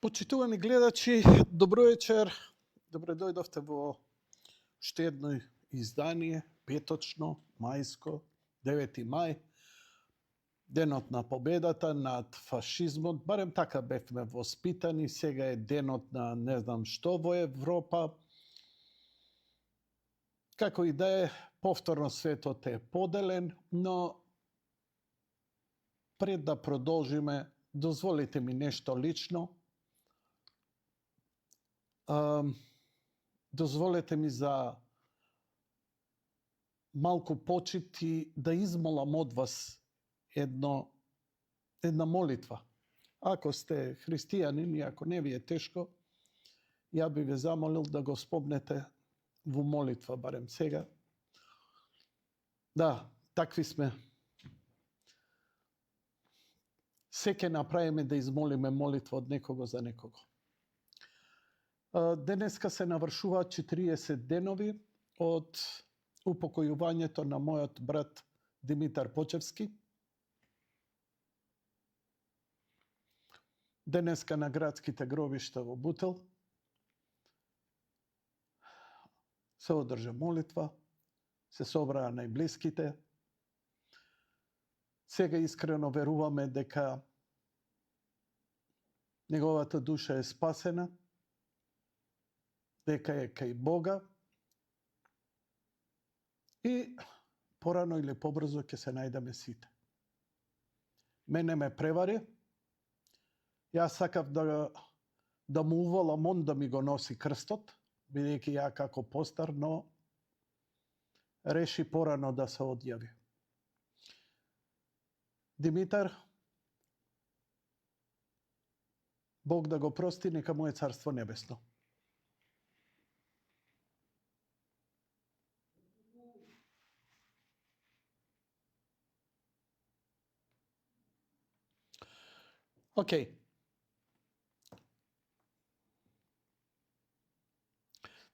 Почитувани гледачи, добро вечер. Добре дојдовте во уште едно издание, петочно, мајско, 9 мај, денот на победата над фашизмот. Барем така бевме воспитани, сега е денот на не знам што во Европа. Како и да е, повторно светот е поделен, но пред да продолжиме, дозволите ми нешто лично. Дозволете ми за малку почит и да измолам од вас една молитва. Ако сте христијанин и ако не ви е тешко, ја би ве замолил да го спомнете во молитва, барем сега. Да, такви сме. Се ќе направиме да измолиме молитва од некого за некого. Денеска се навршуваат 40 денови од упокојувањето на мојот брат Димитар Почевски. Денеска на градските гробишта во Бутел се одржа молитва, се собраа најблиските. Сега искрено веруваме дека неговата душа е спасена, дека е кај Бога и порано или побрзо ќе се најдеме сите. Мене ме превари. Јас сакав да му уволам он да ми го носи крстот, бидејќи ја како постар, но реши порано да се одјави. Димитар, Бог да го прости, нека му е царство небесно. Океј.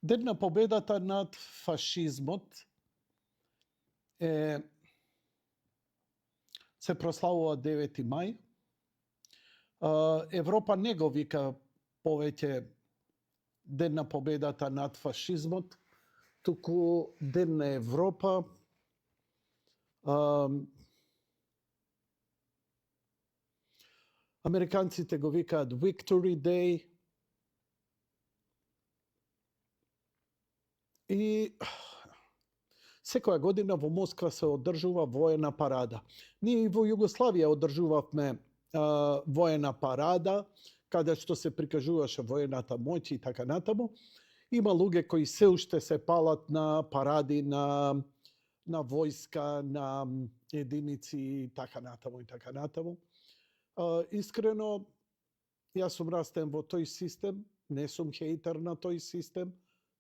Ден на победата над фашизмот се прославува 9 мај. Европа не го вика повеќе Ден на победата над фашизмот, туку Ден на Европа. Американците го викаат Victory Day. И секоја година во Москва се одржува воена парада. Ние и во Југославија одржувавме воена парада, каде што се прикажуваше воената моќ и така натаму. Има луѓе кои се уште се палат на паради на војска, на единици и така натаму и така натаму. Искрено, јас сум растен во тој систем, не сум хейтер на тој систем,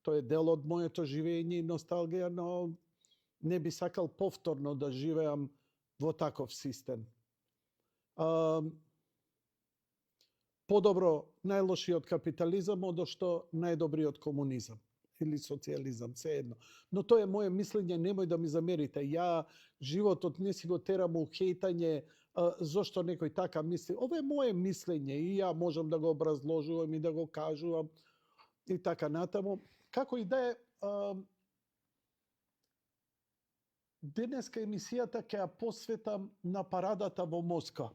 тој е дел од моето живење и носталгија, но не би сакал повторно да живеам во таков систем. Подобро најлошиот капитализам од што најдобриот комунизам или социализам, се едно. Но тоа е моje мислење, немој да ми замерите. Ја животот не си го терам у хейтање зошто некој така мисли. Ова е моje мислење и ја можам да го образложувам и да го кажувам и така натаму. Како и да е, денеска емисијата ќе ја посветам на парадата во Москва.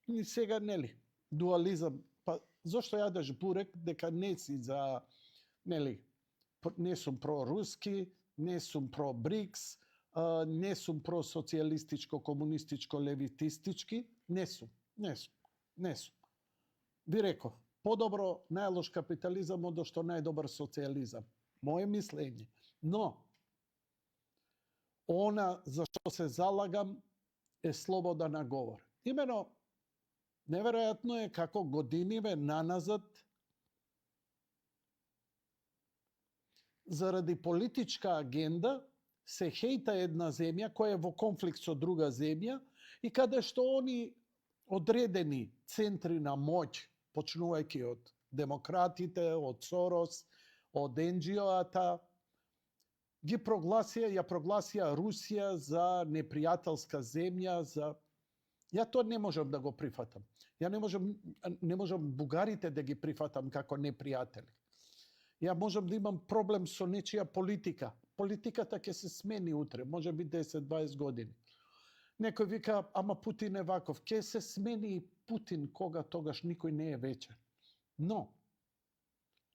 И сега, нели, дуализам. Па зошто јадеш бурек дека не си за, нели, не сум проруски, не сум про-БРИКС, не сум про-социјалистичко, комунистичко, левитистички, не сум. Би реков, подобро најлош капитализам од што најдобар социјализам. Моje мислење. Но, она за што се залагам е слобода на говор. Имено, неверојатно е како годиниве наназад заради политичка агенда се хејта една земја која е во конфликт со друга земја и каде што они одредени центри на моќ, почнувајќи од демократите, од Сорос, од NGO-ата, ја прогласија Русија за непријателска земја, Ја тоа не можам да го прифатам. Ја не можам бугарите да ги прифатам како непријатели. Ја можам да имам проблем со нечија политика. Политиката ќе се смени утре, може би 10-20 години. Некој вика, ама Путин е ваков. Ќе се смени и Путин кога тогаш никој не е вечен. Но,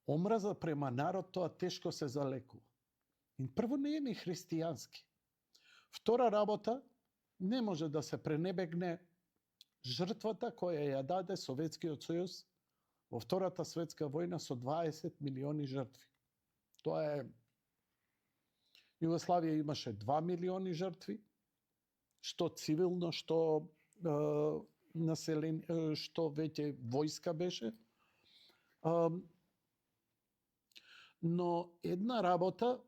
омраза према народ, тоа тешко се залекува. И прво не е ни христијански. Втора работа, не може да се пренебегне жртвата која ја даде Советскиот сојуз во Втората светска војна со 20 милиони жртви. Тоа е... Југославија имаше 2 милиони жртви, што цивилно, што што веќе војска беше. Но една работа,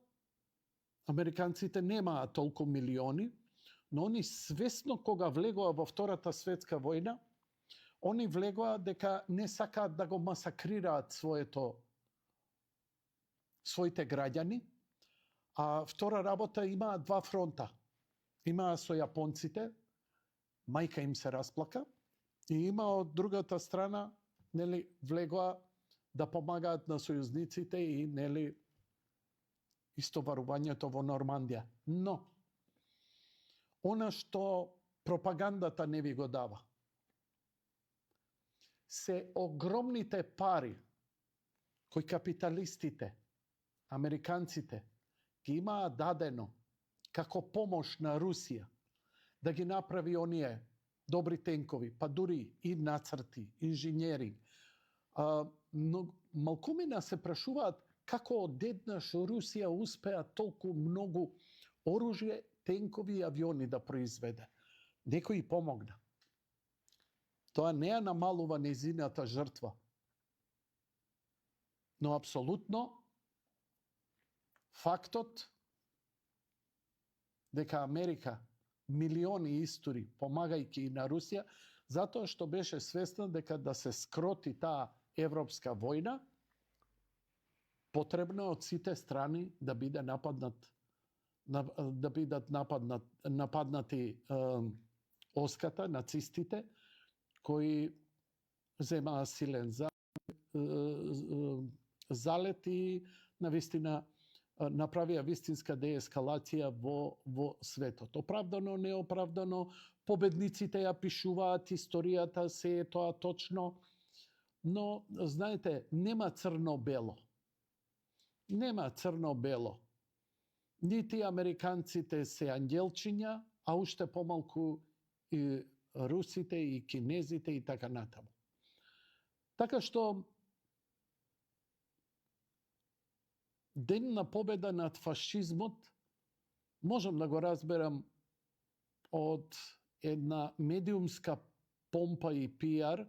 американците немаа толку милиони, но они свесно кога влегоа во Втората светска војна, они влегоа дека не сакаат да го масакрираат своите граѓани, а втора работа имаа два фронта. Имаа со јапонците, мајка им се расплака, и има од другата страна, влегоа да помагаат на сојузниците и истоварувањето во Нормандија. Но, она што пропагандата не ви го дава, се огромните пари кои капиталистите, американците, ги имаа дадено како помош на Русија да ги направи оние добри тенкови, па дури и нацрти, инженеринг. Но малкумина се прашуваат како одеднаш Русија успеа толку многу оружје, тенкови и авиони да произведе. Некој помогна. Тоа не ја намалува нејзината жртва. Но апсолутно фактот дека Америка милиони истори помагајќи и на Русија, затоа што беше свесна дека да се скроти таа европска војна, потребно од сите страни да биде нападнати оската, нацистите, кои земаа силен залет и навистина направија вистинска деескалација во светот. Оправдано, неоправдано, победниците ја пишуваат, историјата се е тоа точно, но, знаете, нема црно-бело. Нема црно-бело. Нити американците се ангелчиња, а уште помалку и русите, и кинезите, и така натаму. Така што, ден на победа над фашизмот, можам да го разберам од една медиумска помпа и пиар,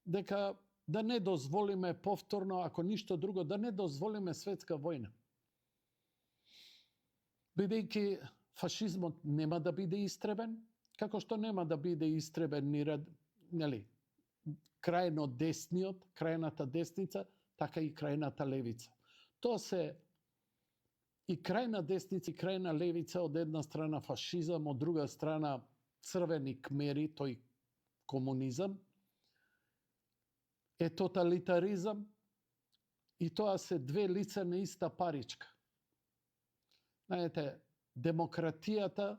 дека да не дозволиме повторно, ако ништо друго, да не дозволиме светска војна. Бидејќи фашизмот нема да биде истребен, како што нема да биде истребен крајно десниот, крајната десница, така и крајната левица. Тоа се и крајна десница и крајна левица, од една страна фашизам, од друга страна црвени кмери, тој комунизам, е тоталитаризам, и тоа се две лица на иста паричка. Знаете, демократијата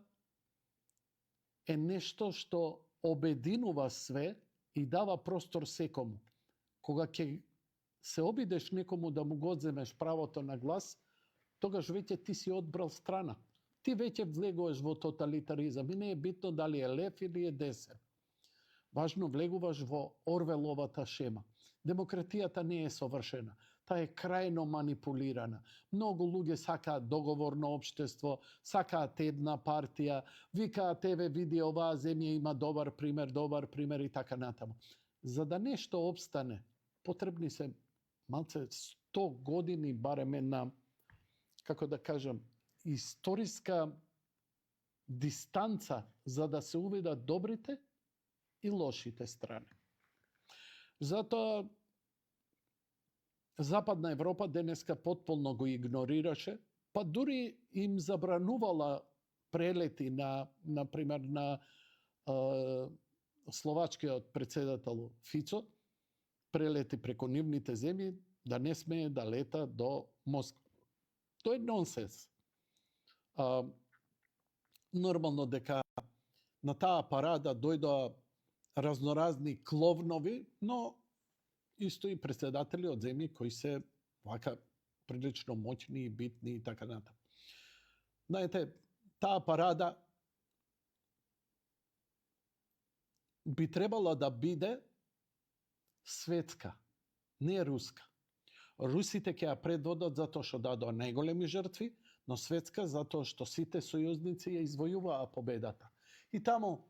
е нешто што обединува све и дава простор секому. Кога ќе се обидеш некому да му го одземеш правото на глас, тогаш веќе ти си одбрал страна. Ти веќе влегуваш во тоталитаризам и не е битно дали е лев или е десен. Важно влегуваш во Орвеловата шема. Демократијата не е совршена. Таа е крајно манипулирана. Многу луѓе сакаат договорно општество, сакаат една партија, викаат еве види оваа земја има добар пример и така натаму. За да нешто опстане, потребни се малце 100 години барем една, како да кажам, историска дистанца за да се увидат добрите и лошите страни. Затоа Западна Европа денеска потполно го игнорираше, па дури им забранувала прелети например на словачкиот председател Фицо, прелети преку нивните земји, да не смее да лета до Москва. Тоа е нонсенс. Нормално дека на таа парада дојдоа разноразни кловнови, но исто и председатели од земји кои се вака прилично моćни и битни и така натаму. Знаете, таа парада би требала да биде светска, не руска. Русите ќе ја предводат затоа што дадоа најголеми жртви, но светска затоа што сите сојузници ја извојуваа победата. И таму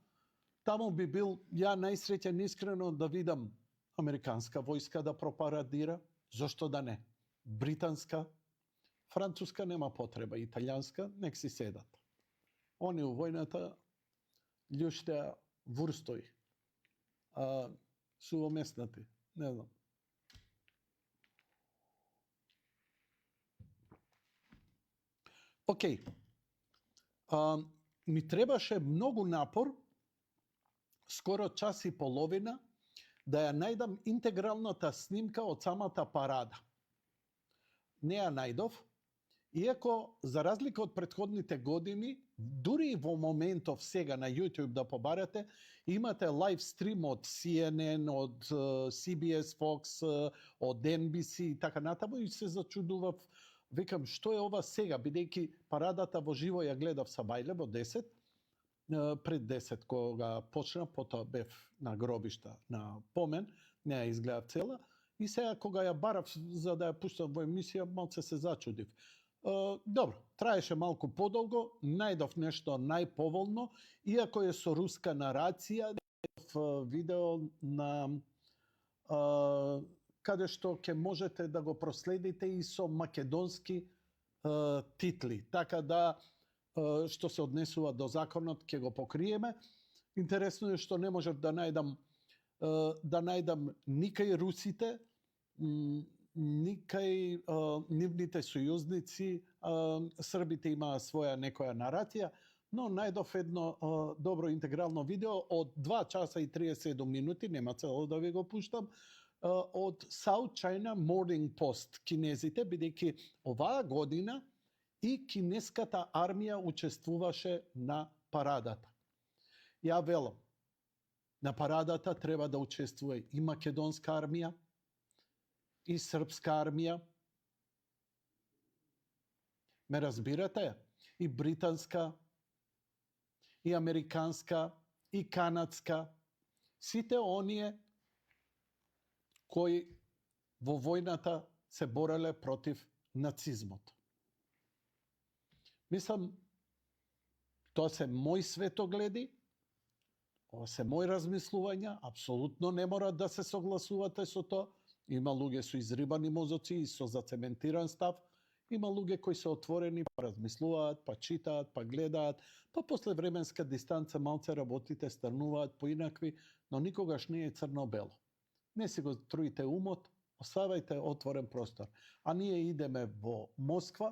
би бил ја најсреќен искрено да видам американска војска да пропарадира, зошто да не? Британска, француска нема потреба, италијанска, нек си седат. Они у војната љуште вурстои. Су омеснати, не знам. Океј. Ми требаше многу напор, скоро час и половина, да ја најдам интегралната снимка од самата парада. Не ја најдов, иако за разлика од претходните години, дури и во моментов сега на YouTube да побарате, имате лайв стрим од CNN, од CBS, Fox, од NBC и така натаму, и се зачудував, викам, што е ова сега, бидејќи парадата во живо ја гледав са Бајле во 10, пред 10 кога почна, потоа бев на гробишта на помен, не ја изгледав цела, и сега кога ја барав за да ја пуштам во емисија, малце се зачудив. Добро, траеше малку подолго, најдов нешто најповолно, иако е со руска нарација, видео на каде што ќе можете да го проследите и со македонски титли. Така да, што се однесува до законот, ќе го покриеме. Интересно е што не можев да најдам никај русите, никај нивните сојузници, србите имаа своја некоја нарација, но најдов едно добро интегрално видео од 2 часа и 37 минути, нема цело да ви го пуштам, од South China Morning Post, кинезите, бидејќи оваа година и кинеската армија учествуваше на парадата. Ја велам, на парадата треба да учествува и македонска армија, и српска армија. Ме разбирате? И британска, и американска, и канадска. Сите оние кои во војната се бореле против нацизмот. Мислам, тоа се мои светогледи, ова се мои размислувања, апсолутно не мора да се согласувате со тоа. Има луѓе со изрибани мозоци и со зацементиран став, има луѓе кои се отворени, па размислуваат, па читаат, па гледаат, па после временска дистанца малце работите стануваат поинакви, но никогаш не е црно-бело. Не си го труите умот, оставајте отворен простор. А ние идеме во Москва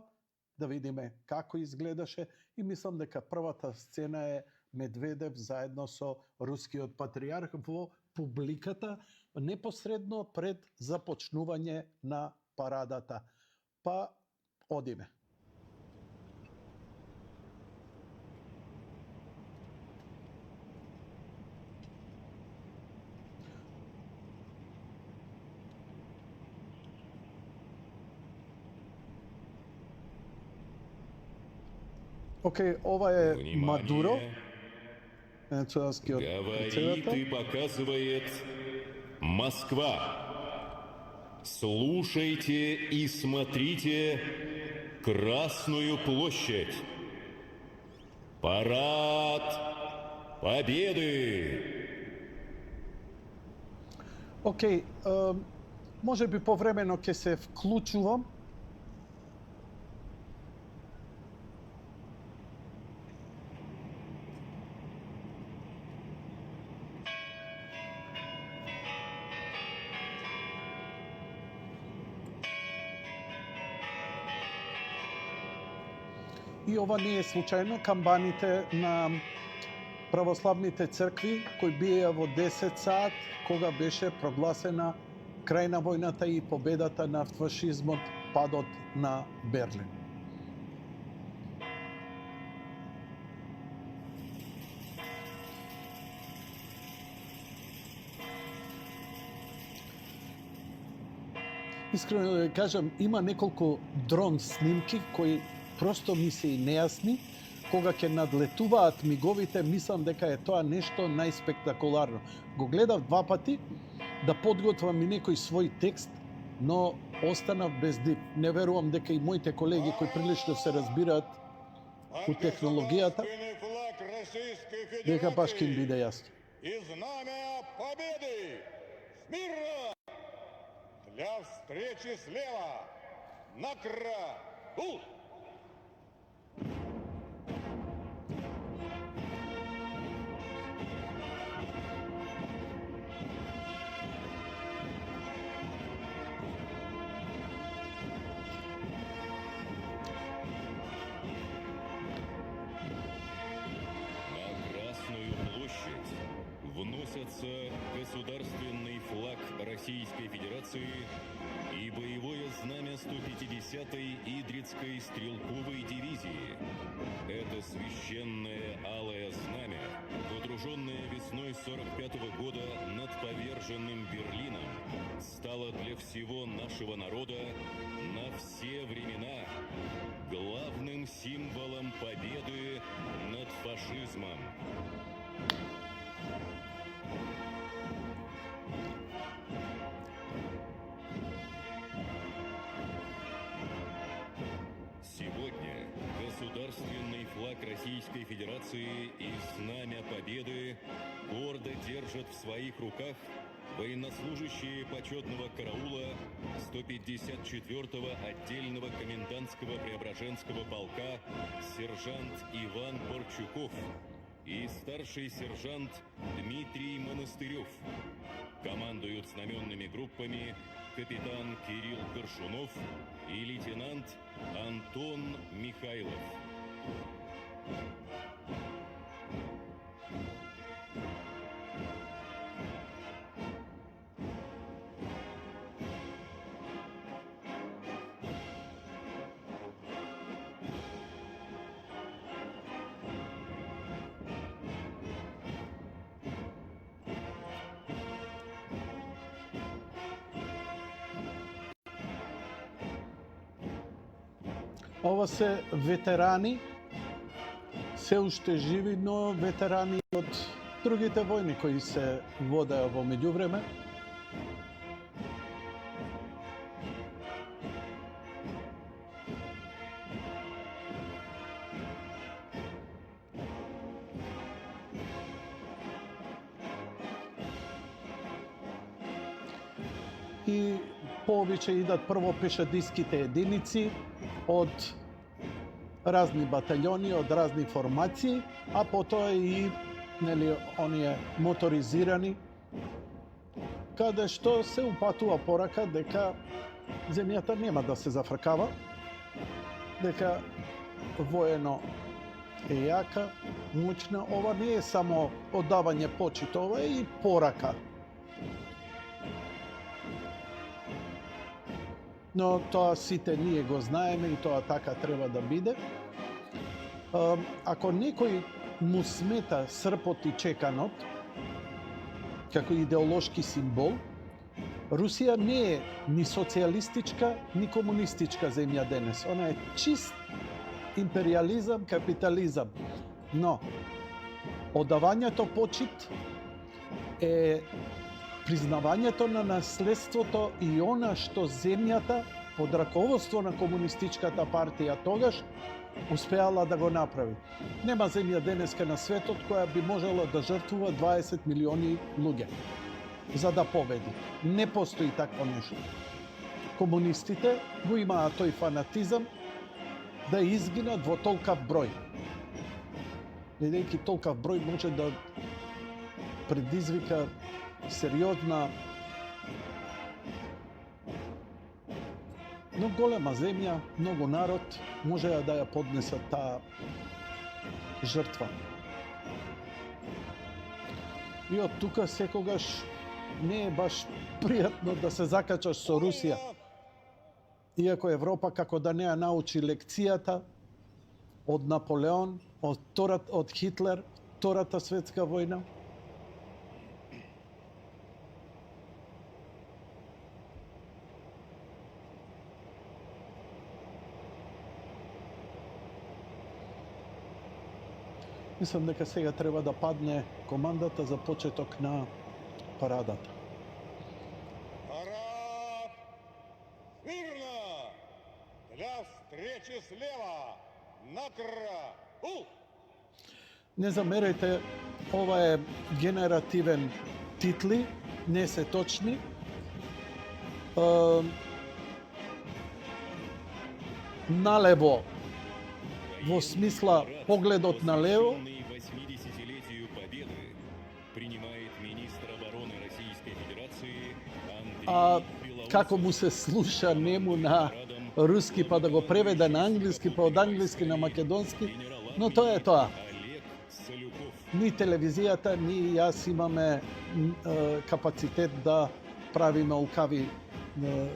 да видиме како изгледаше и мислам дека првата сцена е Медведев заедно со рускиот патриарх во публиката непосредно пред започнување на парадата. Па одиме. Океј, ова е Мадуро. Венецуелскиот Говорит председател. и показывает Москва. Слушайте и смотрите Красную площадь. Парад Победы! Океј, може би повремено ќе се вклучувам. И ова не е случајно, камбаните на православните цркви кои биеа во 10 саат кога беше прогласена крај на војната и победата на фашизмот, падот на Берлин. Искрено да ви кажам, има неколку дрон снимки кои просто ми се и нејасни. Кога ќе надлетуваат миговите, мислам дека е тоа нешто најспектакуларно. Го гледав 2 пати да подготвам и некој свој текст, но останав без див. Не верувам дека и моите колеги кои прилично се разбираат у технологијата, дека баш ќе им биде јасно. И знамя победы! Смирно! Для встречи слева! Накра! Гул! Вносятся государственный флаг Российской Федерации и боевое знамя 150-й Идрицкой стрелковой дивизии. Это священное алое знамя, водруженное весной 45-го года над поверженным Берлином, стало для всего нашего народа на все времена главным символом победы над фашизмом. Сегодня государственный флаг Российской Федерации и знамя Победы гордо держат в своих руках военнослужащие почетного караула 154-го отдельного комендантского Преображенского полка сержант Иван Борчуков и старший сержант Дмитрий Монастырев. Командуют знаменными группами капитан Кирилл Коршунов и лейтенант Антон Михайлов. Ова се ветерани, се уште живи, но ветерани од другите војни кои се водеа во меѓувреме. И повеќе идат прво пешадиските единици од разни батальони, од разни формации, а потоа и оние моторизирани, каде што се упатува порака дека земјата нема да се зафркава, дека воено е јака, моćна. Ова не е само оддавање почит, ова е и порака. Но тоа сите ние го знаеме и тоа така треба да биде. Ако некој му смета српот и чеканот како идеолошки символ, Русија не е ни социјалистичка, ни комунистичка земја денес. Она е чист империализам, капитализам. Но, одавањето почит е признавањето на наследството и она што земјата под раководство на комунистичката партија тогаш успеала да го направи. Нема земја денеска на светот која би можела да жртвува 20 милиони луѓе за да победи. Не постои такво нешто. Комунистите го имаат тој фанатизам да изгинат во толкав број. Бидејќи толкав број може да предизвика сериозна, но голема земја, многу народ можеа да ја поднесат таа жртва. И од тука секогаш не е баш пријатно да се закачаш со Русија. Иако Европа како да не ја научи лекцијата од Наполеон, од Хитлер, Втората светска војна. Мислам дека сега треба да падне командата за почеток на парадата. Парад! Смирно! Для встречи слева! Накра! Не замерете, ова е генеративен титли, не се точни. Налево, во смисла погледот на лево, а како му се слуша нему на руски, па да го преведе на англиски, па од англиски на македонски, но тоа е тоа. Ни телевизијата, ни јас имаме капацитет да правиме лукави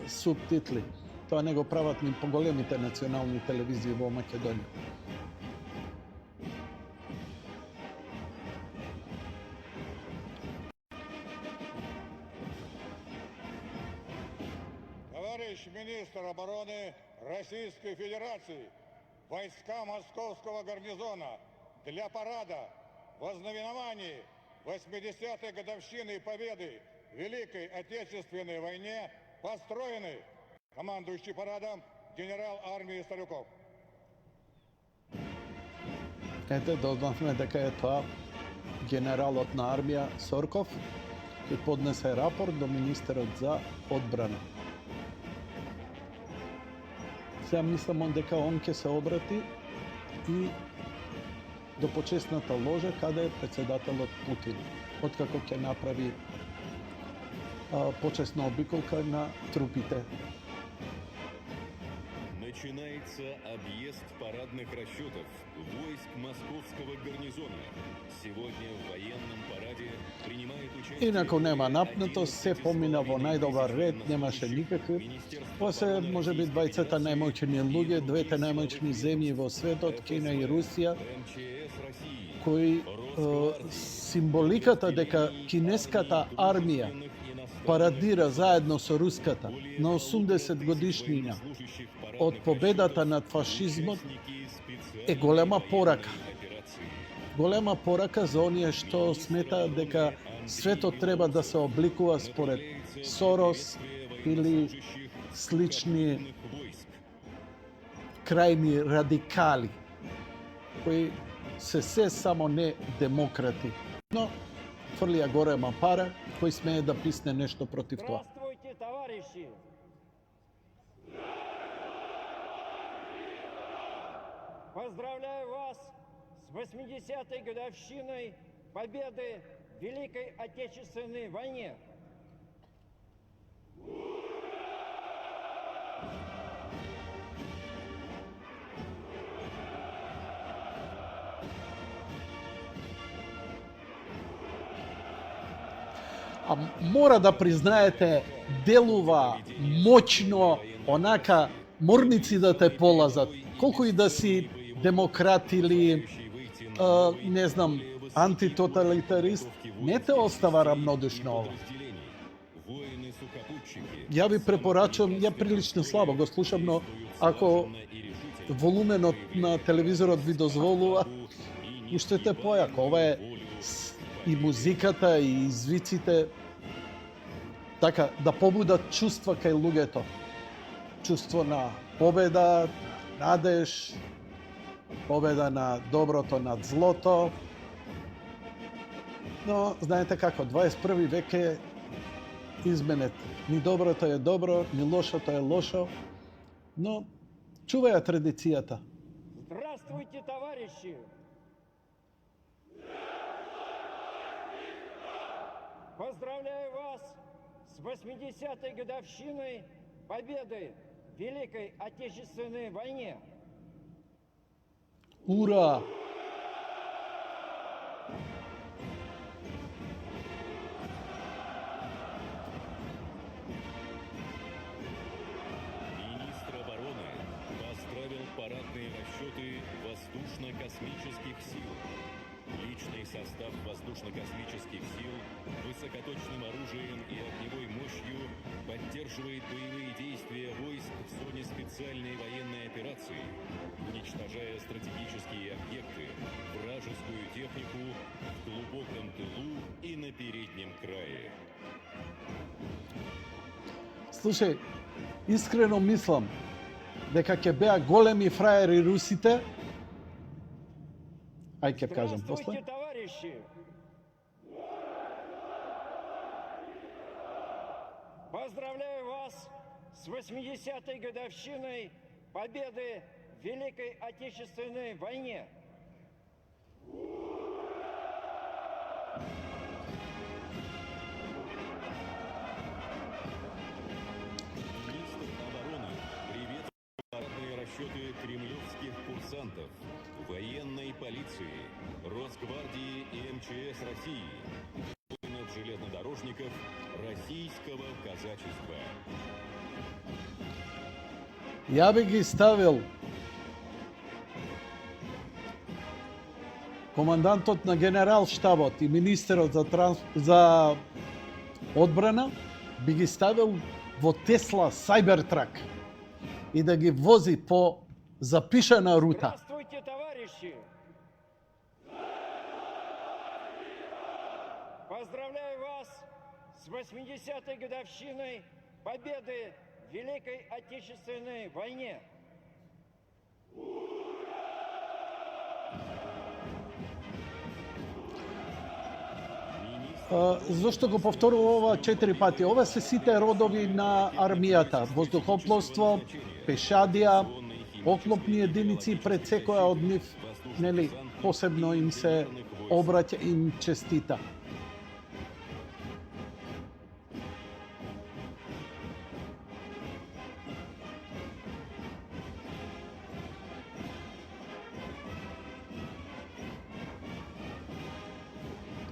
субтитли. Тоа не го прават ни поголемите национални телевизии во Македонија. Товарищ министр обороны Российской Федерации, войска Московского гарнизона для парада во знаменовании 80-й годовщины победы в Великой Отечественной войне построены командующий парадом генерал армии Старюков. Ете, дознавме дека е тоа генералот на армија Сорков и поднесе рапорт до министерот за одбрана. Сега мислам дека он ќе се обрати и до почесната ложа каде е председателот Путин, откако ќе направи почесна обиколка на трупите. Начинается объезд парадных расчетов войск Московского гарнизона. Сегодня в военном параде принимает участие... Инако нема напнатост, се помина во најдобар ред, немаше никакви. После, може би, двајцата најмоćни луѓе, двете најмоćни земји во светот, Кина и Русија, кои символиката дека кинеската армија парадира заедно со руската на 80 годишнина од победата над фашизмот е голема порака. Голема порака за оние што сметаат дека светот треба да се обликува според Сорос или слични крајни радикали, кои се само не демократи. Но фрлија голема пара, кој смее да писне нешто против тоа. Здравствуйте, товарищи! Поздравляю вас с 80-й годовщиной победы в Великой Отечественной войне. А мора да признаете, делува моćно, онака морници да те полазат. Колку и да си демократ или, не знам, антитоталитарист, не те остава рамнодушно ова. Ја ви препорачувам, ја прилично слабо го слушам, но ако волуменот на телевизорот ви дозволува, пуштете појако. Ова е и музиката и извиците така да побудат чувства кај луѓето. Чувство на победа, надеж, победа на доброто над злото. Но знаете како, 21 век е изменет. Ни доброто е добро, ни лошото е лошо, но чуваја традицијата. Здравствуйте, товарищи! Поздравляю вас с 80-й годовщиной победы в Великой Отечественной войне. Ура! Министр обороны поздравил парадные расчеты воздушно-космических сил. Личный состав воздушно-космических сил высокоточным оружием и огневой мощью поддерживает боевые действия войск в зоне специальной военной операции, уничтожая стратегические объекты, вражескую технику в глубоком тылу и на переднем крае. Слушај, искрено мислам дека ќе беа големи фраери русите. Ај ќе кажам после. Здравствуйте, товарищи! Поздравляю вас с 80-й годовщиной победы в Великой Отечественной войне. Министр обороны приветствует парадные расчеты кремлевских курсантов, военной полиции, Росгвардии и МЧС России, воинов-железнодорожников, российского казачества. Ја би ги ставил командантот на генерал-штабот и министерот за одбрана, би ги ставил во Тесла Cybertruck и да ги вози по запишана рута. Здравствуйте, товарищи! Поздравляю вас с 80-й годовщиной победы в Великой Отечественной войне. Зошто го повторува ова 4 пати? Ова се сите родови на армијата. Воздухопловство, пешадија, оклопни единици, пред секоја од нив, нели, посебно им се обраќа и им честита.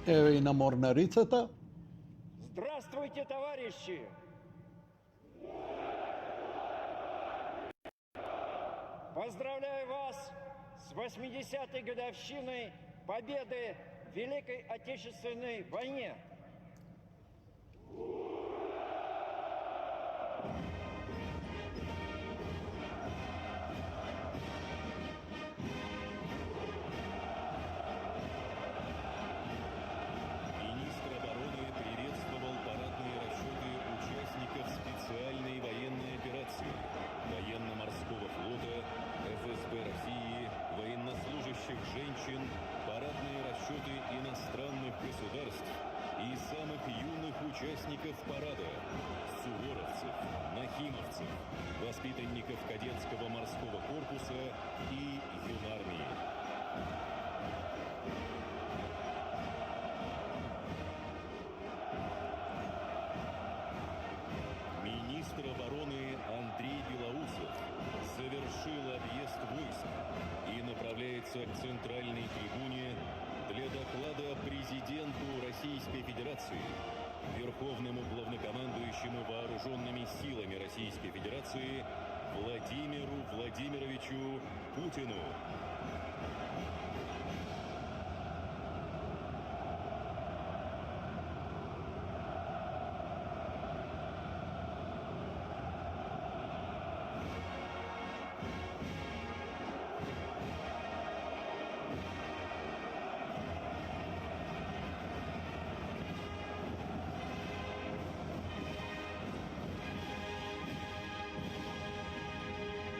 Еве и на морнарицата. Здравствуйте, товарищи! Поздравляю вас с 80-й годовщиной победы в Великой Отечественной войне. Министр обороны приветствовал парадные расчеты участников специальной военной операции, военно-морского флота, ФСБ России, военнослужащих женщин, парадные расчеты иностранных государств и самых юных участников парада – суворовцев, нахимовцев, воспитанников кадетского морского корпуса и юнармии. Министр обороны Андрей Белоусов завершил объезд войск и направляется к центральной трибуне для доклада президенту Российской Федерации, Верховному главнокомандующему вооруженными силами Российской Федерации Владимиру Владимировичу Путину.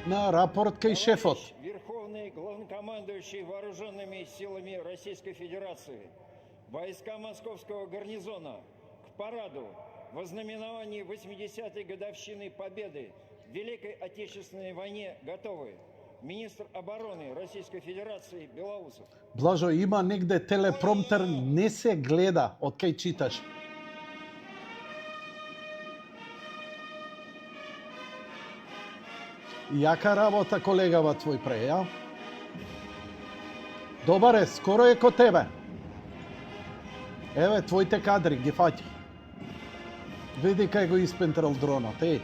на рапорт кај шефот. Товарищ Верховный главнокомандующий вооруженными силами Российской Федерации, войска Московского гарнизона к параду во знаменовании 80-й годовщины Победы в Великой Отечественной войне готовы. Министр обороны Российской Федерации Белоусов. Блажо, има негде телепромтер, не се гледа од кај читаш. Јака работа колегава твој пре, ја? Добар е, скоро е ко тебе. Еве, твоите кадри ги фаќа. Види кај го испентрал дронот, еј.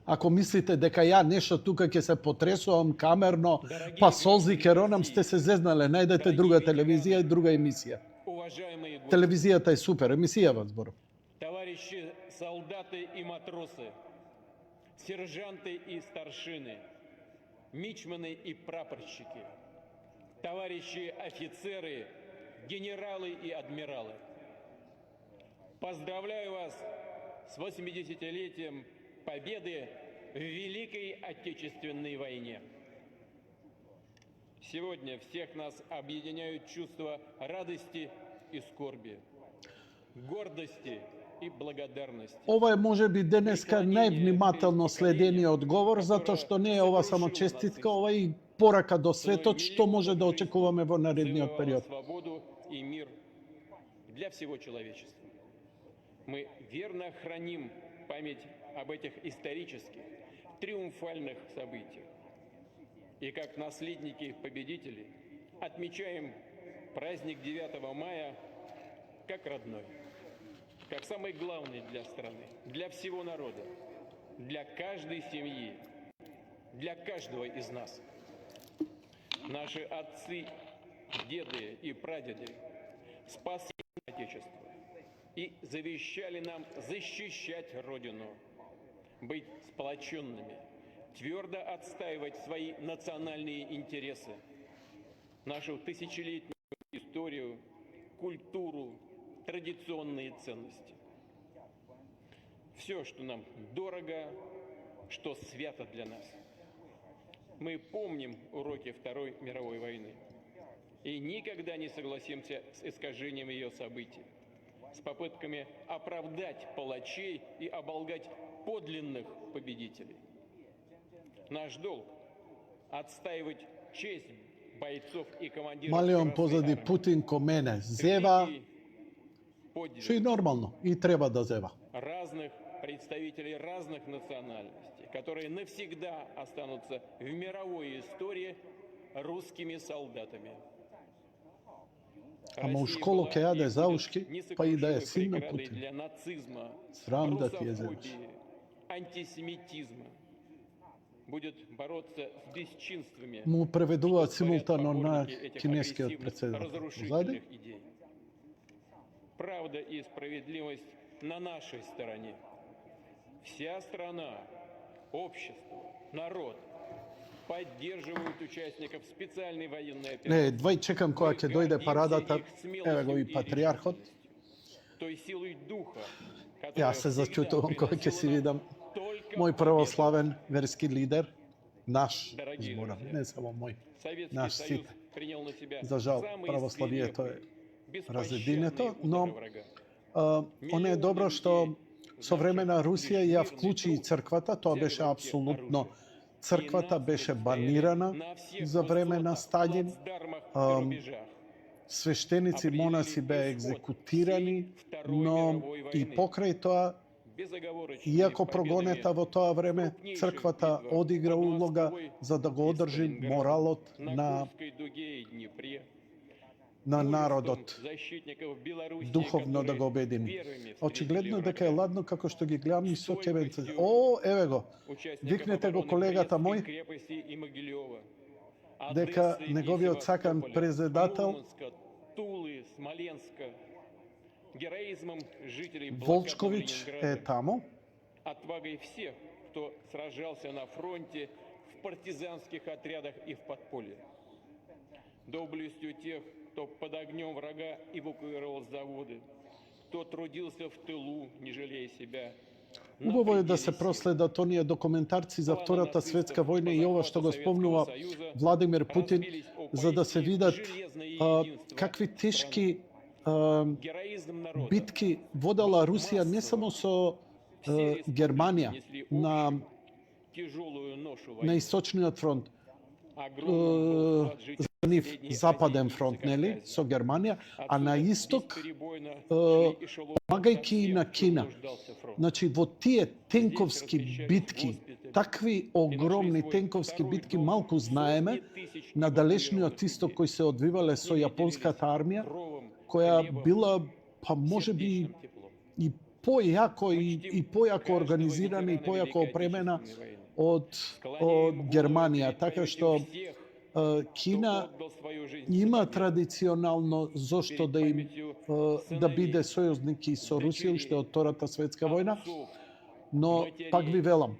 Ако мислите дека ја нешто тука ќе се потресувам камерно, па солзи ке ронам, сте се зезнале. Најдете друга телевизија и друга емисија. Уважаемые гости, Телевизијата е супер, емисијава зборам. товарищи солдаты и матросы, сержанты и старшины, мичманы и прапорщики, товарищи офицеры, генералы и адмиралы. Поздравляю вас с 80-летием Победы в Великой Отечественной войне. Сегодня всех нас объединяют чувства радости и скорби, гордости и благодарности. Ова е можеби денеска највнимателно следениот говор, затоа што не е ова само честитка, ова е и порака до светот што може да очекуваме во наредниот период. Свободу и мир для всего человечества. Мы верно храним память об этих исторических, триумфальных событиях. И как наследники победителей отмечаем праздник 9 мая как родной, как самый главный для страны, для всего народа, для каждой семьи, для каждого из нас. Наши отцы, деды и прадеды спасли Отечество и завещали нам защищать Родину, быть сплоченными, твердо отстаивать свои национальные интересы, нашу тысячелетнюю историю, культуру, традиционные ценности. Все, что нам дорого, что свято для нас. Мы помним уроки Второй мировой войны и никогда не согласимся с искажением ее событий, с попытками оправдать палачей и оболгать подлинных победителей. Наш долг – отстаивать честь бойцов и командиров Малион Красной позади армии, Путин ко мене зева, великий подвиг што и нормално, и треба да зева. разных представителей разных национальностей, которые навсегда останутся в мировой истории русскими солдатами. Ама у Россия школу была ке јаде и заушки, будет па и да е несокрушимой син на преградой Путин. для нацизма, Срам да ти е земеш. русофобии, антисемитизма. Будет бороться с бесчинствами, Му преведуваат что творят симултано на поборники этих кинескиот агрессивных, председател. разрушительных Зади? идей. Правда и справедливость на нашей стороне. Вся страна, общество, народ поддерживают участников специальной военной операции. Не, двај чекам кога ќе дојде парадата, еве го и патриархот. Той силой духа, Јас се зачутувам кога ќе си видам мој православен верски лидер, наш, зборам, не само мој. наш сите. За жал, православието е разединето, но оне е добро што со време на Русија ја вклучи и црквата, тоа беше апсолутно. Црквата беше банирана за време на Сталин. Свештеници, монаси беа екзекутирани, но и покрај тоа, иако прогонета во тоа време, црквата одигра улога за да го одржи моралот на народот, духовно да го обедини. Очигледно дека е ладно како што ги гледам и со кебенце. О, еве го, викнете го колегата мој, дека неговиот сакан председател Волчкович е таму. Отвагой всех, кто сражался на фронте, в партизанских отрядах и в подполье. Доблестью тех, кто под огнем врага эвакуировал заводы, кто трудился в тылу, не жалея себя. Убаво е да се проследат оние документарци за Втората светска војна и ова што го спомнува Владимир Путин, за да се видат какви тешки битки водела Русија не само со Германија на Источниот фронт, за нив Западен фронт, нели, со Германија, а на Исток, помагајќи и на Кина. Значи, во тие тенковски битки, такви огромни тенковски битки, малку знаеме на далечниот Исток кои се одвивале со јапонската армија, која била, па можеби и појако и појако организирана и појако опремена од Германија, така што Кина има традиционално зошто да им да биде сојузник и со Русија уште од Втората светска војна, но пак ви велам,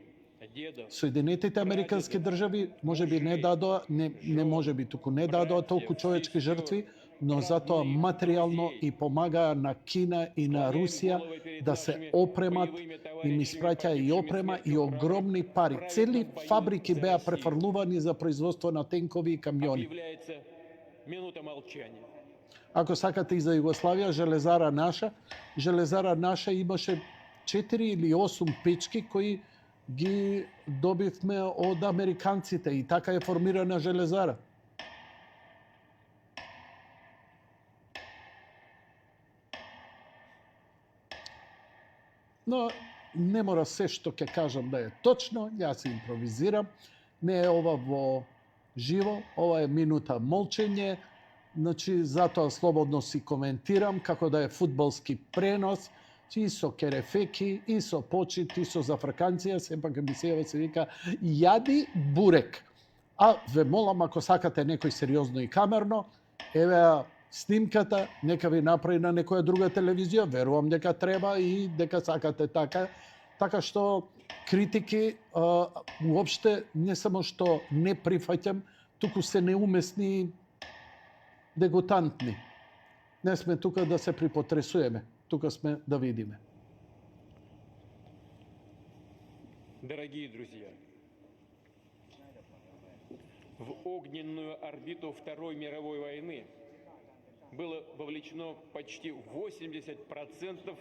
Соединетите Американски држави можеби не дадоа, не можеби, туку не дадоа толку човечки жртви, но затоа материјално и помагаа на Кина и на Русија да се опремат, им испраќа и опрема и огромни пари. Цели фабрики беа префрлувани за производство на тенкови и камиони. Ако сакате и за Југославија, Железара наша имаше 4 или 8 печки кои ги добивме од американците и така е формирана Железара. Но не мора се што ќе кажам да е точно, јас се импровизирам. Не е ова во живо, ова е минута молчење, значи затоа слободно си коментирам како да е фудбалски пренос, и со керефеки, и со почит, и со зафрканција, сепак ми се вика јади бурек. А ве молам, ако сакате некој сериозно и камерно, еве снимката, нека ви направи на некоја друга телевизија, верувам дека треба и дека сакате така. Така што критики уопште не само што не прифаќам, туку се неуместни и дегутантни. Не сме тука да се припотресуеме, тука сме да видиме. Дорогие друзья, в огненную орбиту Второй мировой войны было вовлечено почти 80%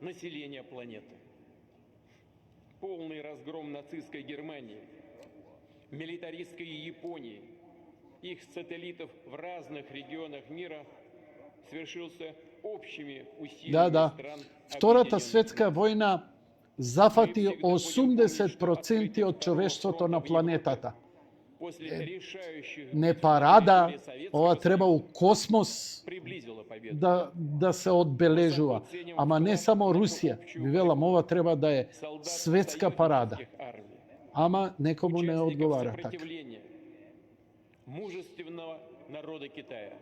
населения планеты. Полный разгром нацистской Германии, милитаристской Японии, их сателлитов в разных регионах мира свершился общими усилиями стран. Втората светска војна зафати 80% од човештвото на планетата. Не парада, ова треба у космос да се одбележува. Ама не само Русија. Ви велам, ова треба да е светска парада. Ама некому не одговара така. Мужественного народа Китая.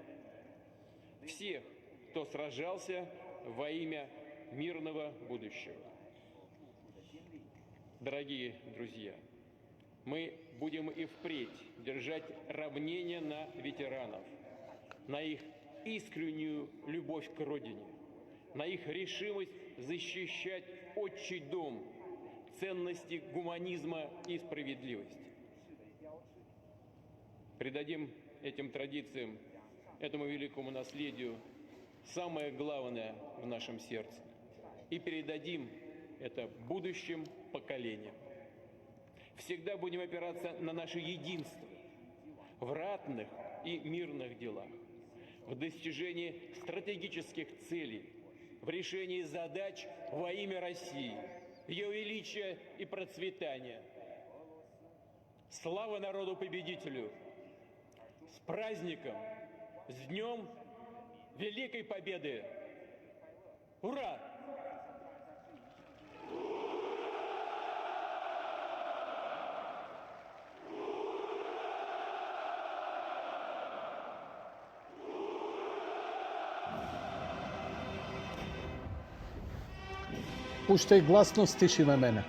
Всех, кто сражался во имя мирного будущего. Дорогие друзья, мы будем и впредь держать равнение на ветеранов, на их искреннюю любовь к Родине, на их решимость защищать отчий дом, ценности гуманизма и справедливости. Придадим этим традициям, этому великому наследию самое главное в нашем сердце и передадим это будущим поколениям. Всегда будем опираться на наше единство в ратных и мирных делах, в достижении стратегических целей, в решении задач во имя России, ее величия и процветания. Слава народу-победителю! С праздником! С Днем Великой Победы! Ура! Пуштај гласно, стиши ме мене.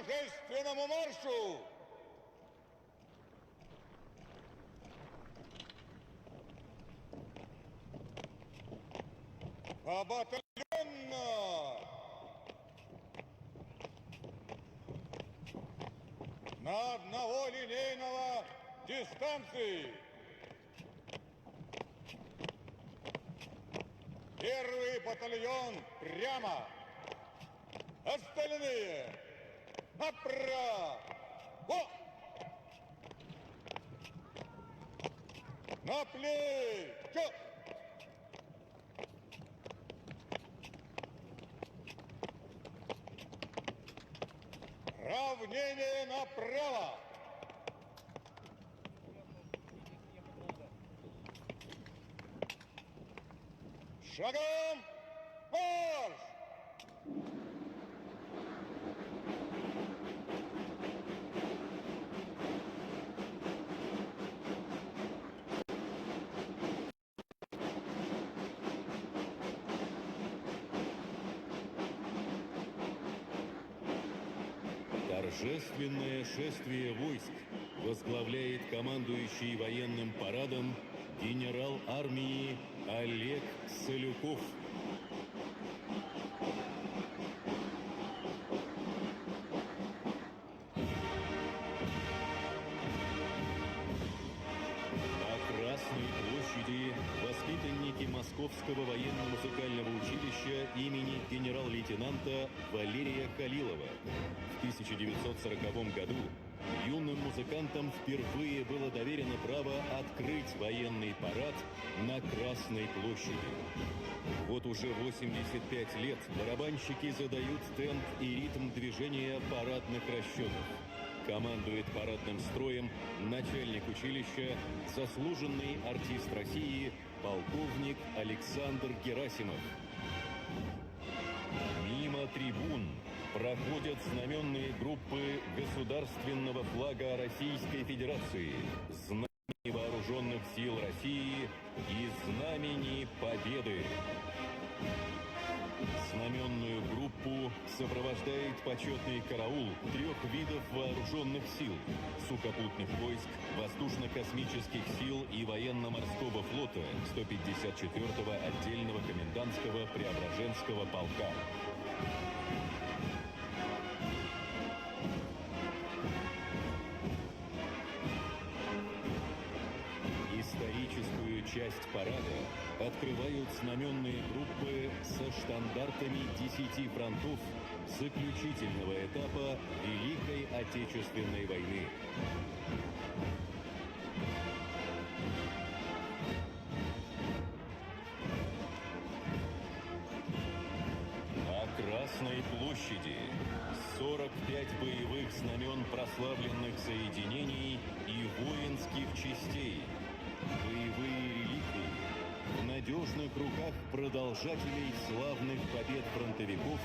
торжественному маршу! Побатальонно! На одного линейного дистанции! Первый батальон прямо! Остальные направо! На плечо! Равнение направо! Шагом марш! Торжественное шествие войск возглавляет командующий военным парадом генерал армии Олег Салюков. На Красной площади воспитанники Московского военно-музыкального училища имени генерал-лейтенанта Валерия Халилова. В 1940 году юным музыкантам впервые было доверено право открыть военный парад на Красной площади. Вот уже 85 лет барабанщики задают темп и ритм движения парадных расчетов. Командует парадным строем начальник училища, заслуженный артист России, полковник Александр Герасимов. Мимо трибун проходят знаменные группы государственного флага Российской Федерации, знамени вооруженных сил России и знамени Победы. Знаменную группу сопровождает почетный караул 3 видов вооруженных сил: сухопутных войск, воздушно-космических сил и военно-морского флота 154-го отдельного комендантского Преображенского полка. Историческую часть парада открывают знаменные группы со штандартами 10 фронтов заключительного этапа Великой Отечественной войны. На Красной площади 45 боевых знамен прославленных соединений и воинских частей. Боевые реликвии в надежных руках продолжателей славных побед фронтовиков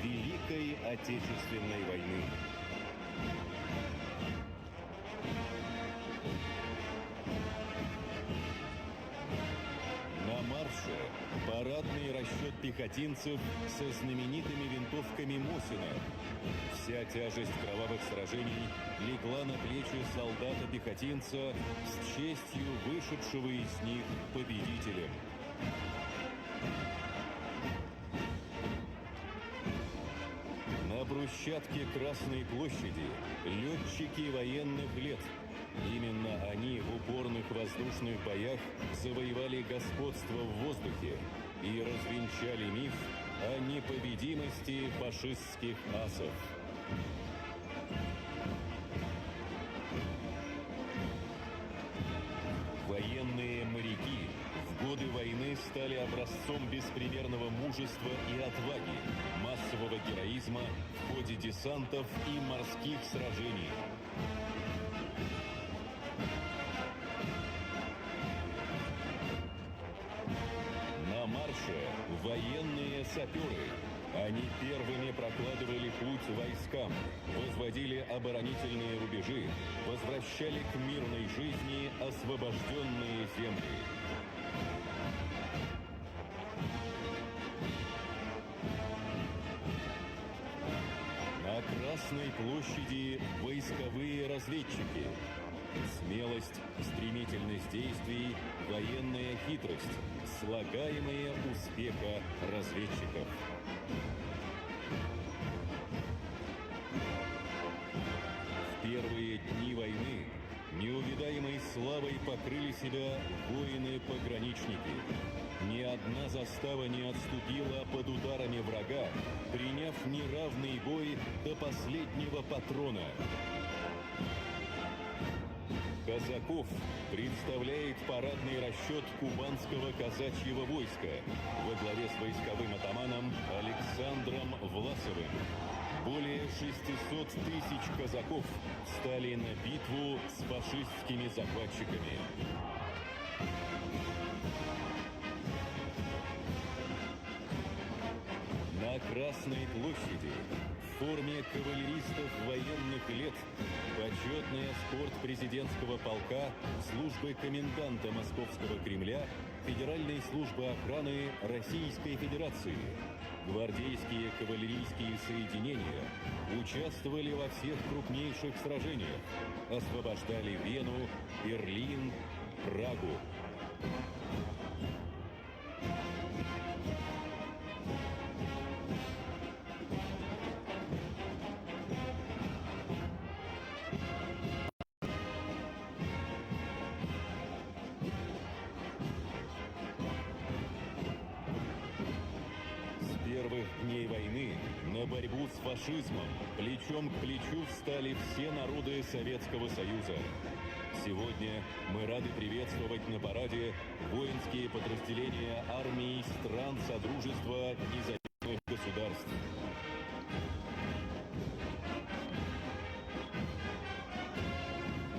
Великой Отечественной войны. На марше парадный расчет пехотинцев со знаменитыми винтовками Мосина. Вся тяжесть кровавых сражений легла на плечи солдата-пехотинца с честью вышедшего из них победителем. На брусчатке Красной площади летчики военных лет. Именно они в упорных воздушных боях завоевали господство в воздухе и развенчали миф о непобедимости фашистских асов. Военные моряки в годы войны стали образцом беспримерного мужества и отваги, массового героизма в ходе десантов и морских сражений. На марше военные саперы. Они первыми прокладывали путь войскам, возводили оборонительные рубежи, возвращали к мирной жизни освобожденные земли. На Красной площади войсковые разведчики. Смелость, стремительность действий, военная хитрость, слагаемые успеха разведчиков. В первые дни войны неувидаемой славой покрыли себя воины-пограничники. Ни одна застава не отступила под ударами врага, приняв неравный бой до последнего патрона. Казаков представляет парадный расчет кубанского казачьего войска во главе с войсковым атаманом Александром Власовым. Более 600 тысяч казаков стали на битву с фашистскими захватчиками. На Красной площади в форме кавалеристов военных лет почетный эскорт президентского полка, службы коменданта Московского Кремля, Федеральной службы охраны Российской Федерации, гвардейские кавалерийские соединения участвовали во всех крупнейших сражениях, освобождали Вену, Берлин, Прагу. Дней войны на борьбу с фашизмом плечом к плечу встали все народы Советского Союза. Сегодня мы рады приветствовать на параде воинские подразделения армий стран Содружества независимых государств.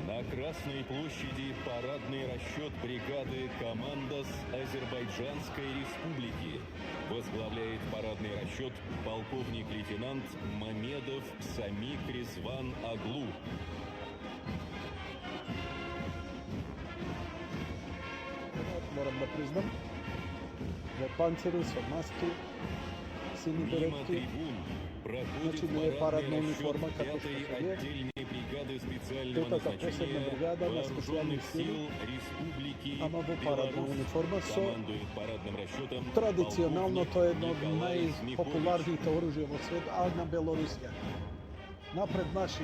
На Красной площади парадный расчет бригады «Командос Азербайджанской Республики». Возглавляет парадный расчет полковник-лейтенант Мамедов Самик Резван Аглу. Moram da priznam, za panceri su maske, sini Мимо beretki, трибун проходит Значит, не парадная парадный униформа, расчет как и 5-й что есть. отдельной бригады специального Это посебная назначения бригада на Вооруженных специальных сил сил. Республики Ама во парадна Беларусь. униформа со Командует парадным расчетом традиционално полковник тоа е едно од Николай Михович. најпопуларните оружја во свет, а на Белорусија. Напред наши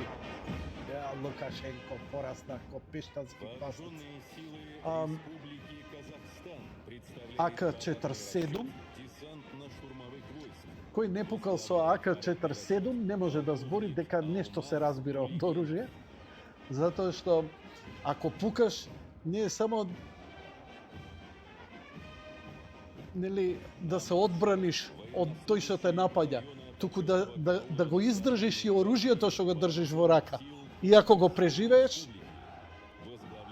Лукашенко порасна ко пештански пасоци. Вооруженные силы Ам, Республики Казахстан представляет АК-47, десантно-штурмовых войск. кој не пукал со АК-47 не може да збори дека нешто се разбира од оружје, затоа што ако пукаш не е само нели да се одбраниш од тој што те напаѓа, туку да го издржиш и оружјето што го држиш во рака. И ако го преживееш,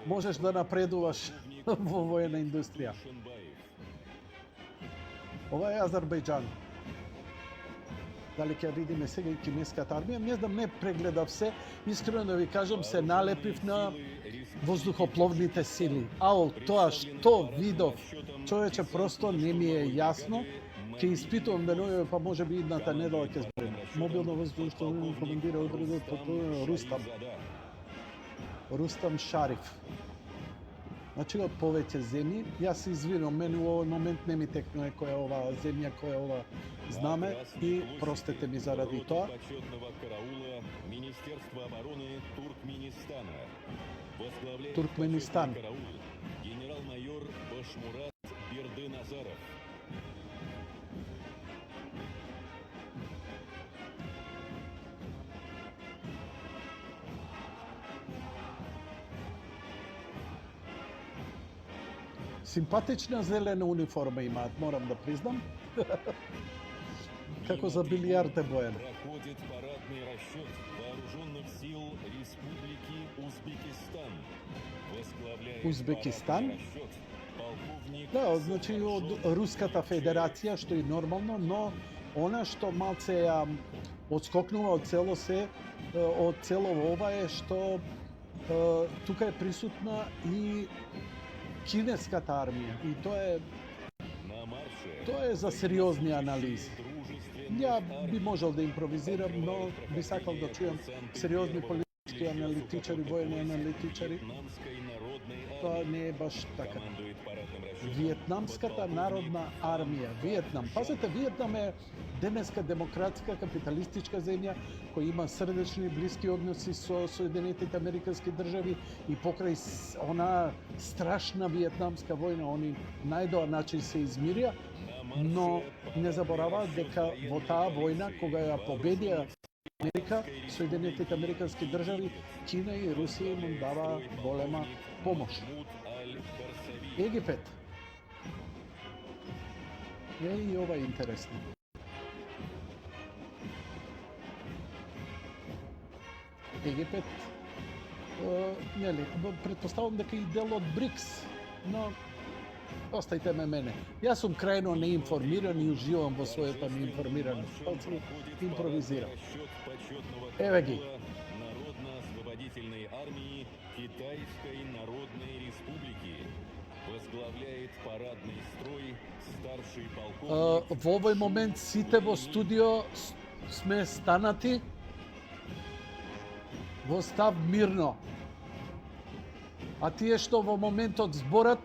можеш да напредуваш во воена индустрија. Ова е Азербајџан. Дали ќе видиме сега и кинеската армија? Не знам, не прегледав се. Искрено да ви кажам, се налепив на воздухопловните сили. Ау, тоа што видов, човече, просто не ми е јасно. Ќе испитувам денови, па може би идната недела ќе зборим. Мобилно воздушно командира одредот Рустам Шариф. Значи, од повеќе земји, јас се извинувам, мене во овој момент не ми текнува која е ова земја, која е ова знаме и простете ми заради тоа. Почетного караула Министерства обороны Туркменистана. Возглавляет Туркменистан. почетный караул генерал-майор Башмурат Бердыназаров. Симпатична зелена униформа имаат, морам да признам. Како за билијард е боен. Проходит парадный расчет вооруженных сил Республики Узбекистан. Возглавляет Узбекистан? парадный расчет полковник Да, значи од Руската Федерација, што е нормално, но она што малце ја одскокнува од цело се, од цело ова е што тука е присутна и кинеската армија и на марше. тоа е за сериозни анализи. Ја би можел да импровизирам, но би сакал да чујам сериозни политички аналитичари, воени аналитичари. Тоа не е баш така. Виетнамската народна армија. Виетнам. Пазете, Виетнам е денеска демократска, капиталистичка земја која има срдечни блиски односи со Соединетите Американски држави и покрај она страшна виетнамска војна, они најдоа начин се измирија, но не забораваат дека во таа војна, кога ја победија Америка, Соединетите Американски држави, Кина и Русија им дава голема помош. Египет. И ова е интересно. Египет, нели, претпоставам дека и дел од БРИКС, но остајте мене. Јас сум крајно неинформиран и уживам во својата неинформираност. Па ќе импровизирам. Еве ги. Народно-освободительной армии Китайской Народной Республики. Возглавляет парадный строй старший полковник. Во овој момент сите во студио сме станати во став мирно. А тие што во моментот зборат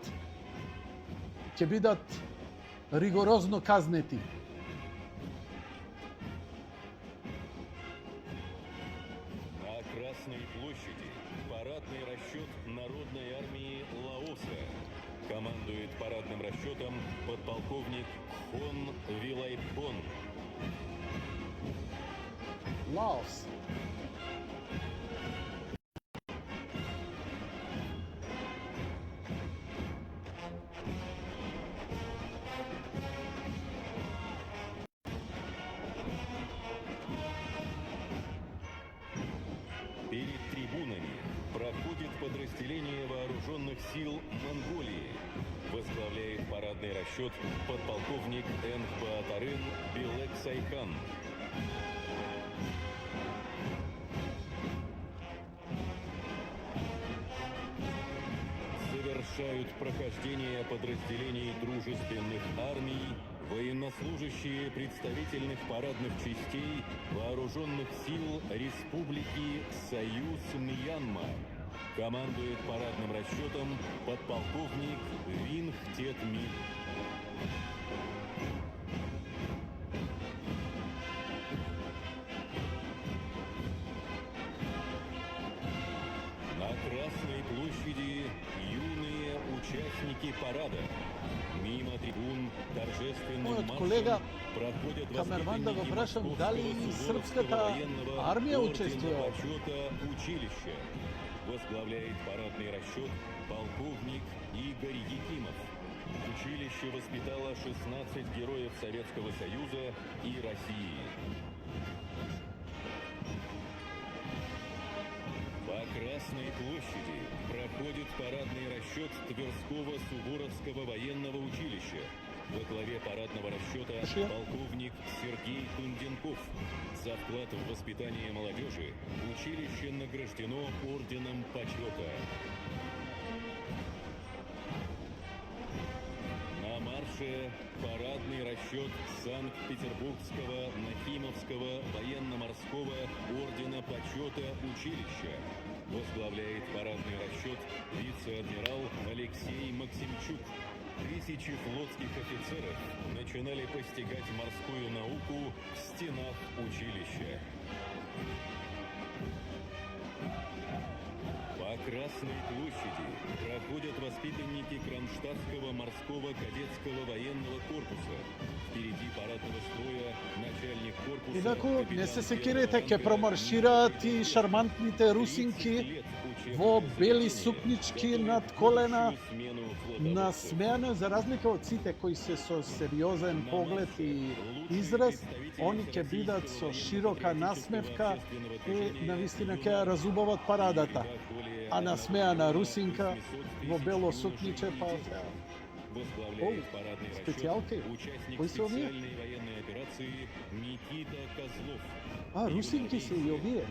ќе бидат ригорозно казнети. На Красной площади парадный расчет Народной армии Лаоса. Командует парадным расчетом подполковник Хон Вилайпхон. Лаос. Перед трибунами проходит подразделение вооруженных сил Монголии. Возглавляет парадный расчет подполковник Энхбаатарын Билек Сайхан. Совершают прохождение подразделений дружественных армий военнослужащие представительных парадных частей вооруженных сил Республики Союз Мьянма. Командует парадным расчетом подполковник Винг Тет Ми. На Красной площади юные участники парада. Мимо трибун торжественным Мојот колега проходят камерман да го воспитанники прашам дали Московского српската военного армија ордена учествува? почета училища. Возглавляет парадный расчет полковник Игорь Якимов. Училище воспитало 16 героев Советского Союза и России. По Красной площади проходит парадный расчет Тверского Суворовского военного училища. Во главе парадного расчета полковник Сергей Тунденков. За вклад в воспитание молодежи училище награждено орденом почета. На марше парадный расчет Санкт-Петербургского Нахимовского военно-морского ордена почета училища. Возглавляет парадный расчет вице-адмирал Алексей Максимчук. Тысячи флотских офицеров начинали постигать морскую науку в стенах училища. По Красной площади проходят воспитанники Кронштадтского морского кадетского военного корпуса. Впереди парадного строя начальник корпуса... Инаку, не се секирате, ќе промаршираат и шармантните русинки во бели сукнички над колена, насмеано, за разлика од сите кои се со сериозен поглед и израз, они ќе бидат со широка насмевка и навистина ќе ја разубават парадата. А насмеана русинка во бело сукниче, па О, специјалки. Кои се овие? А, русинки се и овие.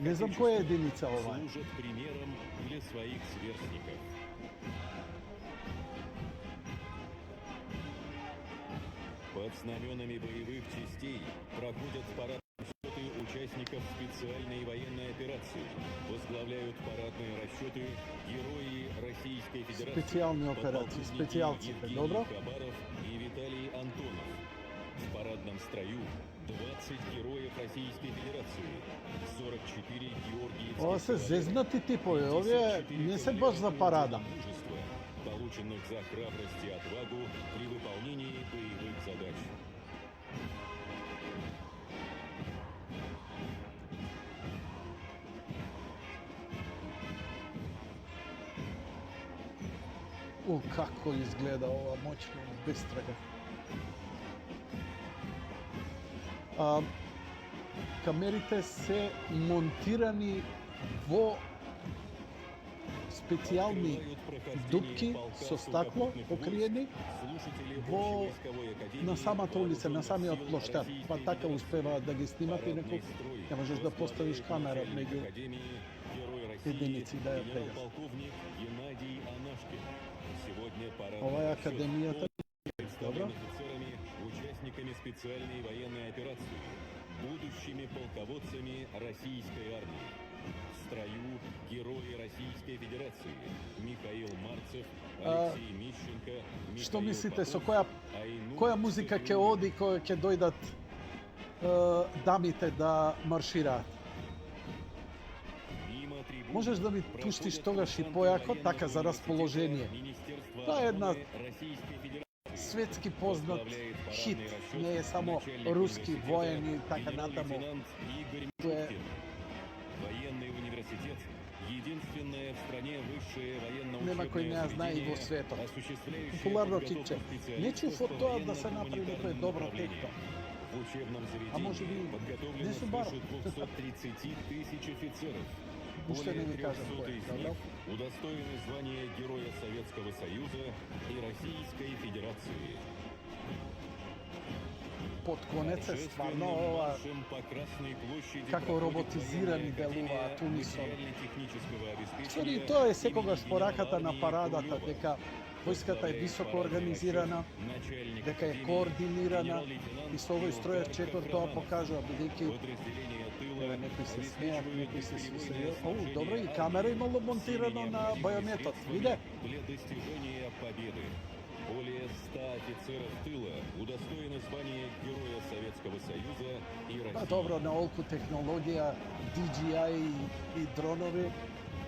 Не знам која е единица ова. Служат примером для своих сверстников. Под знаменами боевых частей проходят парадные расчеты участников специальной военной операции. Возглавляют парадные расчеты герои Российской Федерации. Специальные операции, подполковники специалцы, Евгений добро? Хабаров и Виталий Антонов. В парадном строю 20 героев Российской Федерации, 44 георгиевских Ова се кавалера, зезнати типови, овие 54 не се баш за парада. мужества, полученных за храбрость и отвагу при выполнении боевых задач. Како изгледа ова моćno бистрага. Камерите се монтирани во специјални дупки со стакло покриени во на самата улица, на самиот плоштад. Па така успеваат да ги снимат и некој не можеш да поставиш камера меѓу единици да ја прегасат. Ова е академијата. Добро. Офицерами, участниками специальной военной операции, будущими полководцами российской армии. В строю герои Российской Федерации Михаил Марцев, Алексей Мищенко, Што Михаил мислите, со Попов, која музика ќе оди, која ќе дојдат дамите да маршираат? Мимо трибун Можеш да ми пуштиш тогаш и појако, така за расположение. Тоа е една светски познат хит, не е само руски воен и така натаму. Военный университет – единственное в стране высшее Нема кој не ја знае и во светот. Популарно типче. Не чув од тоа да се направи некој добро текто. В учебном А може би заведении не подготовлено су бар. свыше 230 тысяч офицеров. Уште не Более ви кажам 300 кој, из добро? них удостоены звания Героя Советского Союза и Российской Федерации. Под конец е стварно ова како роботизирани делуваат унисон. Ствари, тоа е секогаш пораката на парадата, дека војската е високо организирана, дека е координирана и со овој строев 4 тоа покажува, бидејќи еве некои се смеат, некои се сусрејат. Оу, добро, и камера имало монтирано на бајометот, виде? Для достижения победы. Более 100 офицеров тыла удостоены звания Героя Советского Союза и Па России. добро, на олку технологија, DJI и дронови,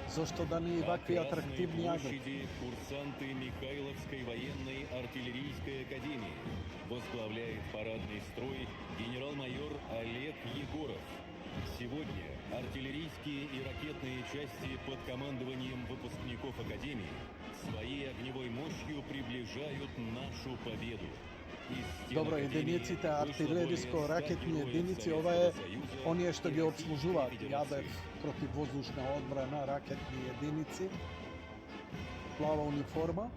зашто да не и вакви атрактивни Красной агри? площади курсанты Михайловской военной артиллерийской академии. Возглавляет парадный строй генерал-майор Олег Егоров. Сегодня артиллерийские и ракетные части под командованием выпускников Академии своей огневой мощью приближают нашу победу. Добро, единиците артилериско-ракетни единици, ова е оние што ги обслужуваат. Ја бев противвоздушна одбрана, ракетни единици, плава униформа,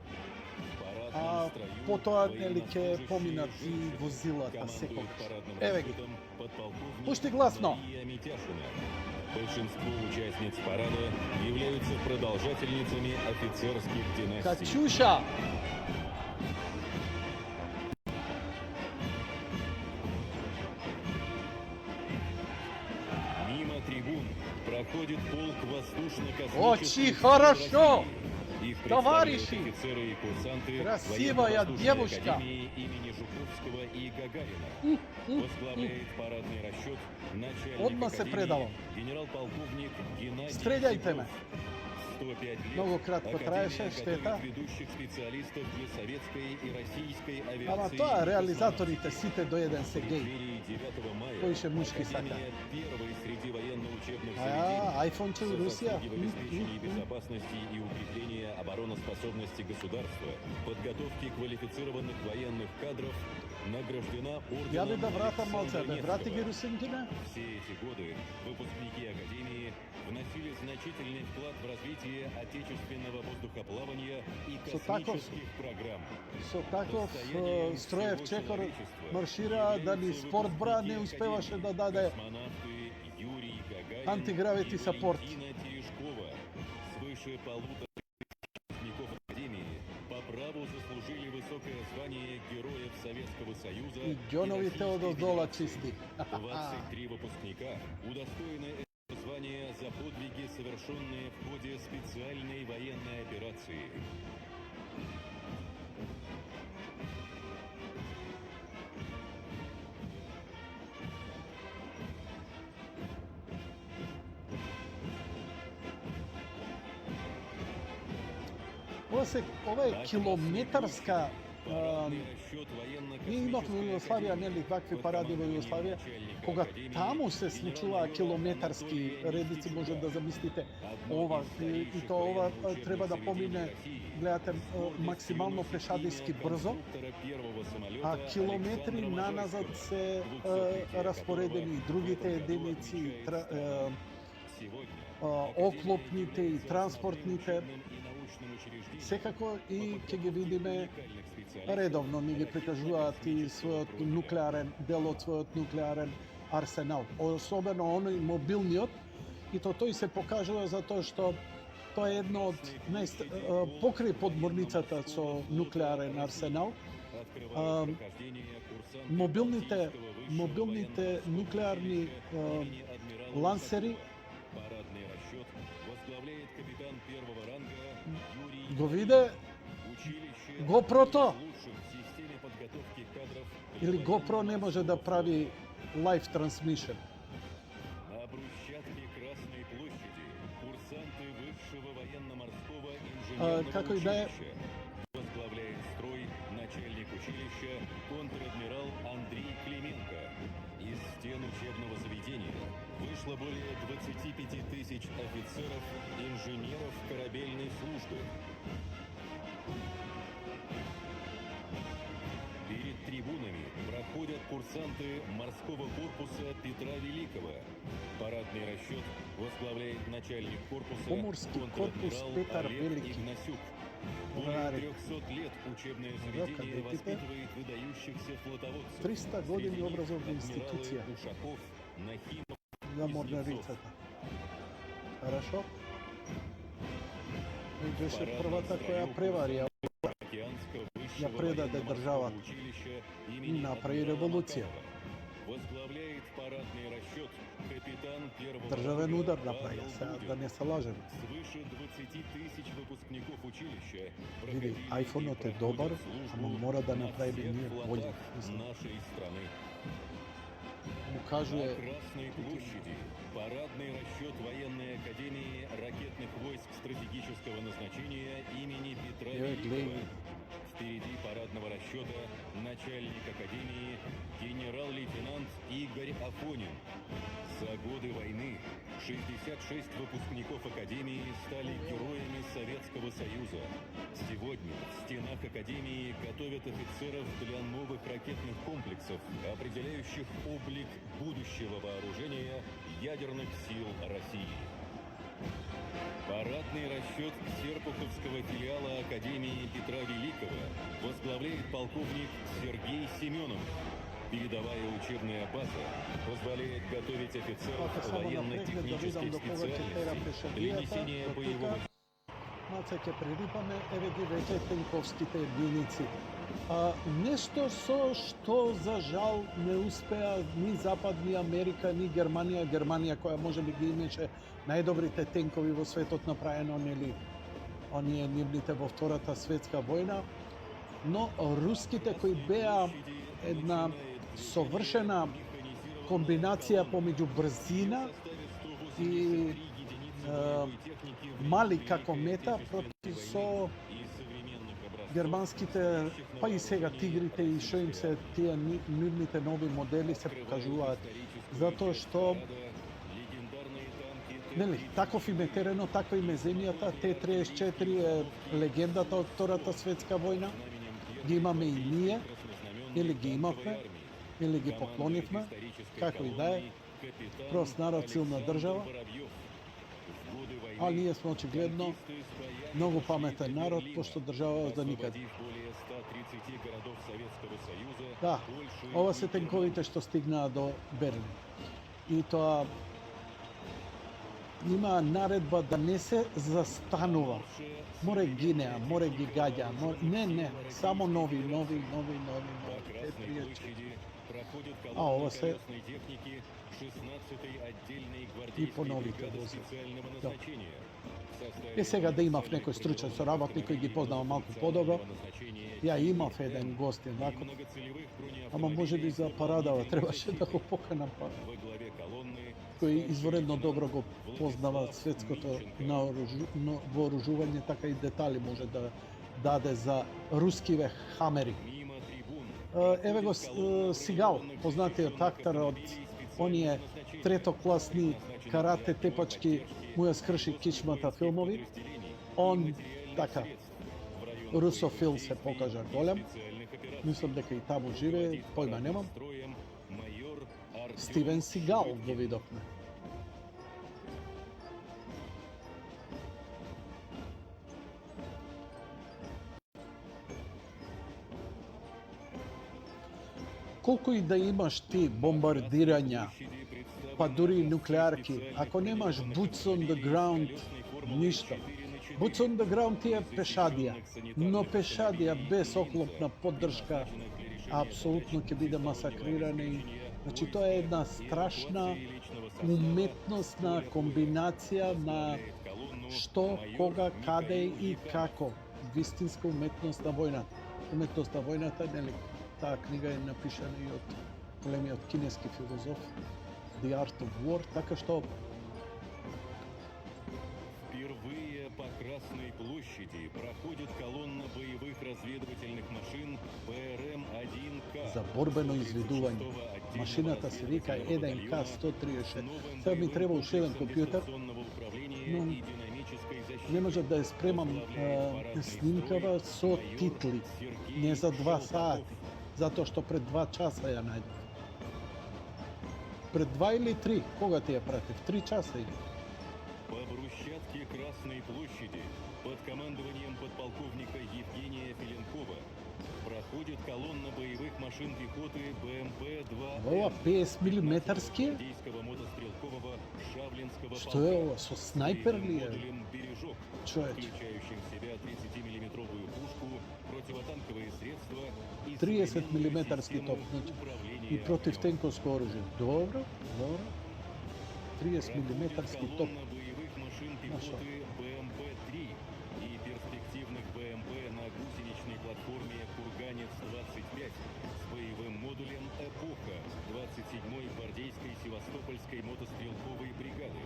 а потоа нели ќе поминат и возилата секогаш. Еве ги. Пушти гласно. Большинство участниц парада являются продолжательницами офицерских династий. Качуша! Мимо трибун проходит полк воздушно-космических Очень сил хорошо! России. Их Товарищи! представляют офицеры и курсанты Красивая Военно-воздушной девушка! академии имени Жуковского и Гагарина. Возглавляет парадный расчет начальник Одма се академии предало. генерал-полковник Геннадий Стреляйте ме. Петров. 105 лет Много кратко Академия траеше, готовит штета. ведущих специалистов для советской и российской авиации. Ама тоа реализаторите сите до еден се геј. преддверии 9 мая Кој ше мушки сака? Академия первой среди военно-учебных А, заведений iPhone 2 за Русија. заслуги в обеспечении безопасности и укрепления обороноспособности государства, подготовки квалифицированных военных кадров, награждена орденом Ја би да вратам малце, Александра бе врати ги Невского. русинкине? Все эти годы выпускники Академии вносили значительный вклад в развитие отечественного воздухоплавания и Со таков- космических программ. Со таков строев чекор маршира да ни спорт бра не успеваше да даде Космонавты Юрий Гагарин антигравити и саппорт. Валентина Терешкова, свыше 1,5 выпускников Академии, по праву заслужили высокое высокое звание Героев Советского Союза И Джонови Теодозола чисти. 23 выпускника удостоены этого звания за подвиги, совершенные в ходе специальной военной операции. Ова е километарска. Парадный расчет военно-космической Ние имавме во Југославија, нели, вакви паради во Југославија, кога таму се случуваа километарски редици, може да замислите ова, и то ова треба да помине, гледате, максимално пешадиски брзо, а километри наназад се распоредени и другите единици, оклопните и транспортните. Секако и ќе ги видиме редовно, ни ги прикажуваат и својот нуклеарен, дел од својот нуклеарен арсенал. Особено оној мобилниот, и тој се покажува затоа што тоа е едно од покрај подморницата со нуклеарен арсенал. Мобилните нуклеарни лансери го виде GoPro-то. Или GoPro не може да прави live transmission. На брусчатке Красной площади курсанты Высшего военно-морского инженерного како и да е, училища. Возглавляет строй начальник училища контр-адмирал Андрей Клименко. Из стен учебного заведения вышло более 25 тысяч офицеров, инженеров корабельной службы. Перед трибунами проходят курсанты морского корпуса Петра Великого. Парадный расчет возглавляет начальник корпуса Поморский корпус контр-адмирал Петар Олег Великий. Игнасюк. Рарик. Более 300 лет учебное заведение воспитывает выдающихся флотоводцев. 300 години Среди них образовна адмиралы институција Ушаков, Нахимов, за морнарицата. Хорошо? И беше првата која преварија, Океанского ја высшего предаде военно-морского државата училища и имени направи адмирала револуција. Макарова. Возглавляет парадный расчет капитан первого Државен ранга удар Павел направија, сега Будин. да не се лажеме. Свыше 20 тысяч выпускников училища Види, проходили айфонот и е добар, проходят ама службу мора да на направи всех ние флотах боље. Мислам, нашей страны. му На кажува Красной площади парадный расчет военной академии ракетных войск стратегического назначения имени Петра Великого. Впереди парадного расчета начальник академии генерал-лейтенант Игорь Афонин. За годы войны 66 выпускников академии стали героями Советского Союза. Сегодня в стенах академии готовят офицеров для новых ракетных комплексов, определяющих облик будущего вооружения ядерных сил России. Парадный расчет Серпуховского филиала Академии Петра Великого возглавляет полковник Сергей Семенов. Передовая учебная база позволяет готовить офицеров Ако само напред да видам военно-технических до кога ќе тера специальностей для пешадијата, несения до боевого тука маца ќе пририпаме, еве ги веќе тенковските единици. Нешто со што за жал не успеа ни Запад, ни Америка, ни Германија. Германија која може би ги имаше најдобрите тенкови во светот направено, нели, оние нивните во Втората светска војна, но руските кои беа една совршена комбинација помеѓу брзина и мали како мета против со германските, па и сега тигрите и што им се тие нивните нови модели се покажуваат, затоа што нели, таков им е теренот, таква им е земјата. Т-34 е легендата од Втората светска војна. Ги имаме и ние, или ги имавме, или ги поклонивме, како и да е. Прост народ, силна држава. А ние сме очигледно многу паметен народ, пошто држава за никаде. Да, ова се тенковите што стигнаа до Берлин. И тоа има наредба да не се застанува. Море гинеа, море ги гаѓа, не, само нови. По Те Красной пријачи. площади проходит ова колонна се красной техники 16-й отдельной и по гвардейской новите бригады вози. специального Да. назначения. В составе сега да имав специальных некој стручен бронированных соработник кој ги познава малку специального подобро. назначения Ја типа имав М еден гостин и вако, многоцелевых ама може би за парадава требаше да го поканам, па Во главе колонны кој извредно добро го познава светското вооружување, така и детали може да даде за рускиве хамери. мимо трибун. Еве го Сигал, познатиот актер од оние третокласни карате тепачки му ја скрши кичмата филмови. Он така русофил се покажа голем. Мислам дека и таму живее, појма немам. Стивен Сигал го видовме. Колку и да имаш ти бомбардирања, па дури и нуклеарки, ако немаш boots on the ground, ништо. Boots on the ground ти е пешадија, но пешадија без оклопна поддршка апсолутно ќе биде масакрирани. Значи тоа е една страшна уметносна комбинација на што, кога, каде и како. Вистинска уметност на војната. Уметност на војната, нели, таа книга е напишана и од големиот кинески филозоф The Art of War, така што Впервые по Красной площади проходит колонна боевых разведывательных машин ПРМ-1К. за борбено изведување. Машината се вика 1К-136. Сега ми треба уште еден компјутер, но не можев да ја спремам снимкава со титли, не за 2 сати, затоа што пред 2 часа ја најдов. Пред 2 или 3, кога ти ја пратив? 3 часа или? По брусчатке Красной площади под командованием подполковника Евгения Филенкова проходит колонна боевых машин пехоты БМП-2. Ова 50 милиметарски? Гвардейского мотострелкового Шавлинского Што е ова, со снайпер ли е? модулем «Бережок», Човече. включающим в себя 30-миллиметровую пушку, противотанковые средства и 30 милиметарски топ, значи, и противтенковско оружје. Добро. 30 милиметарски топ. Колонна боевых машин Нашо. пехоты БМП-3 и перспективных БМП на гусеничной платформе «Курганец-25» с боевым модулем «Эпоха» 27-й гвардейской Севастопольской мотострелковой бригады.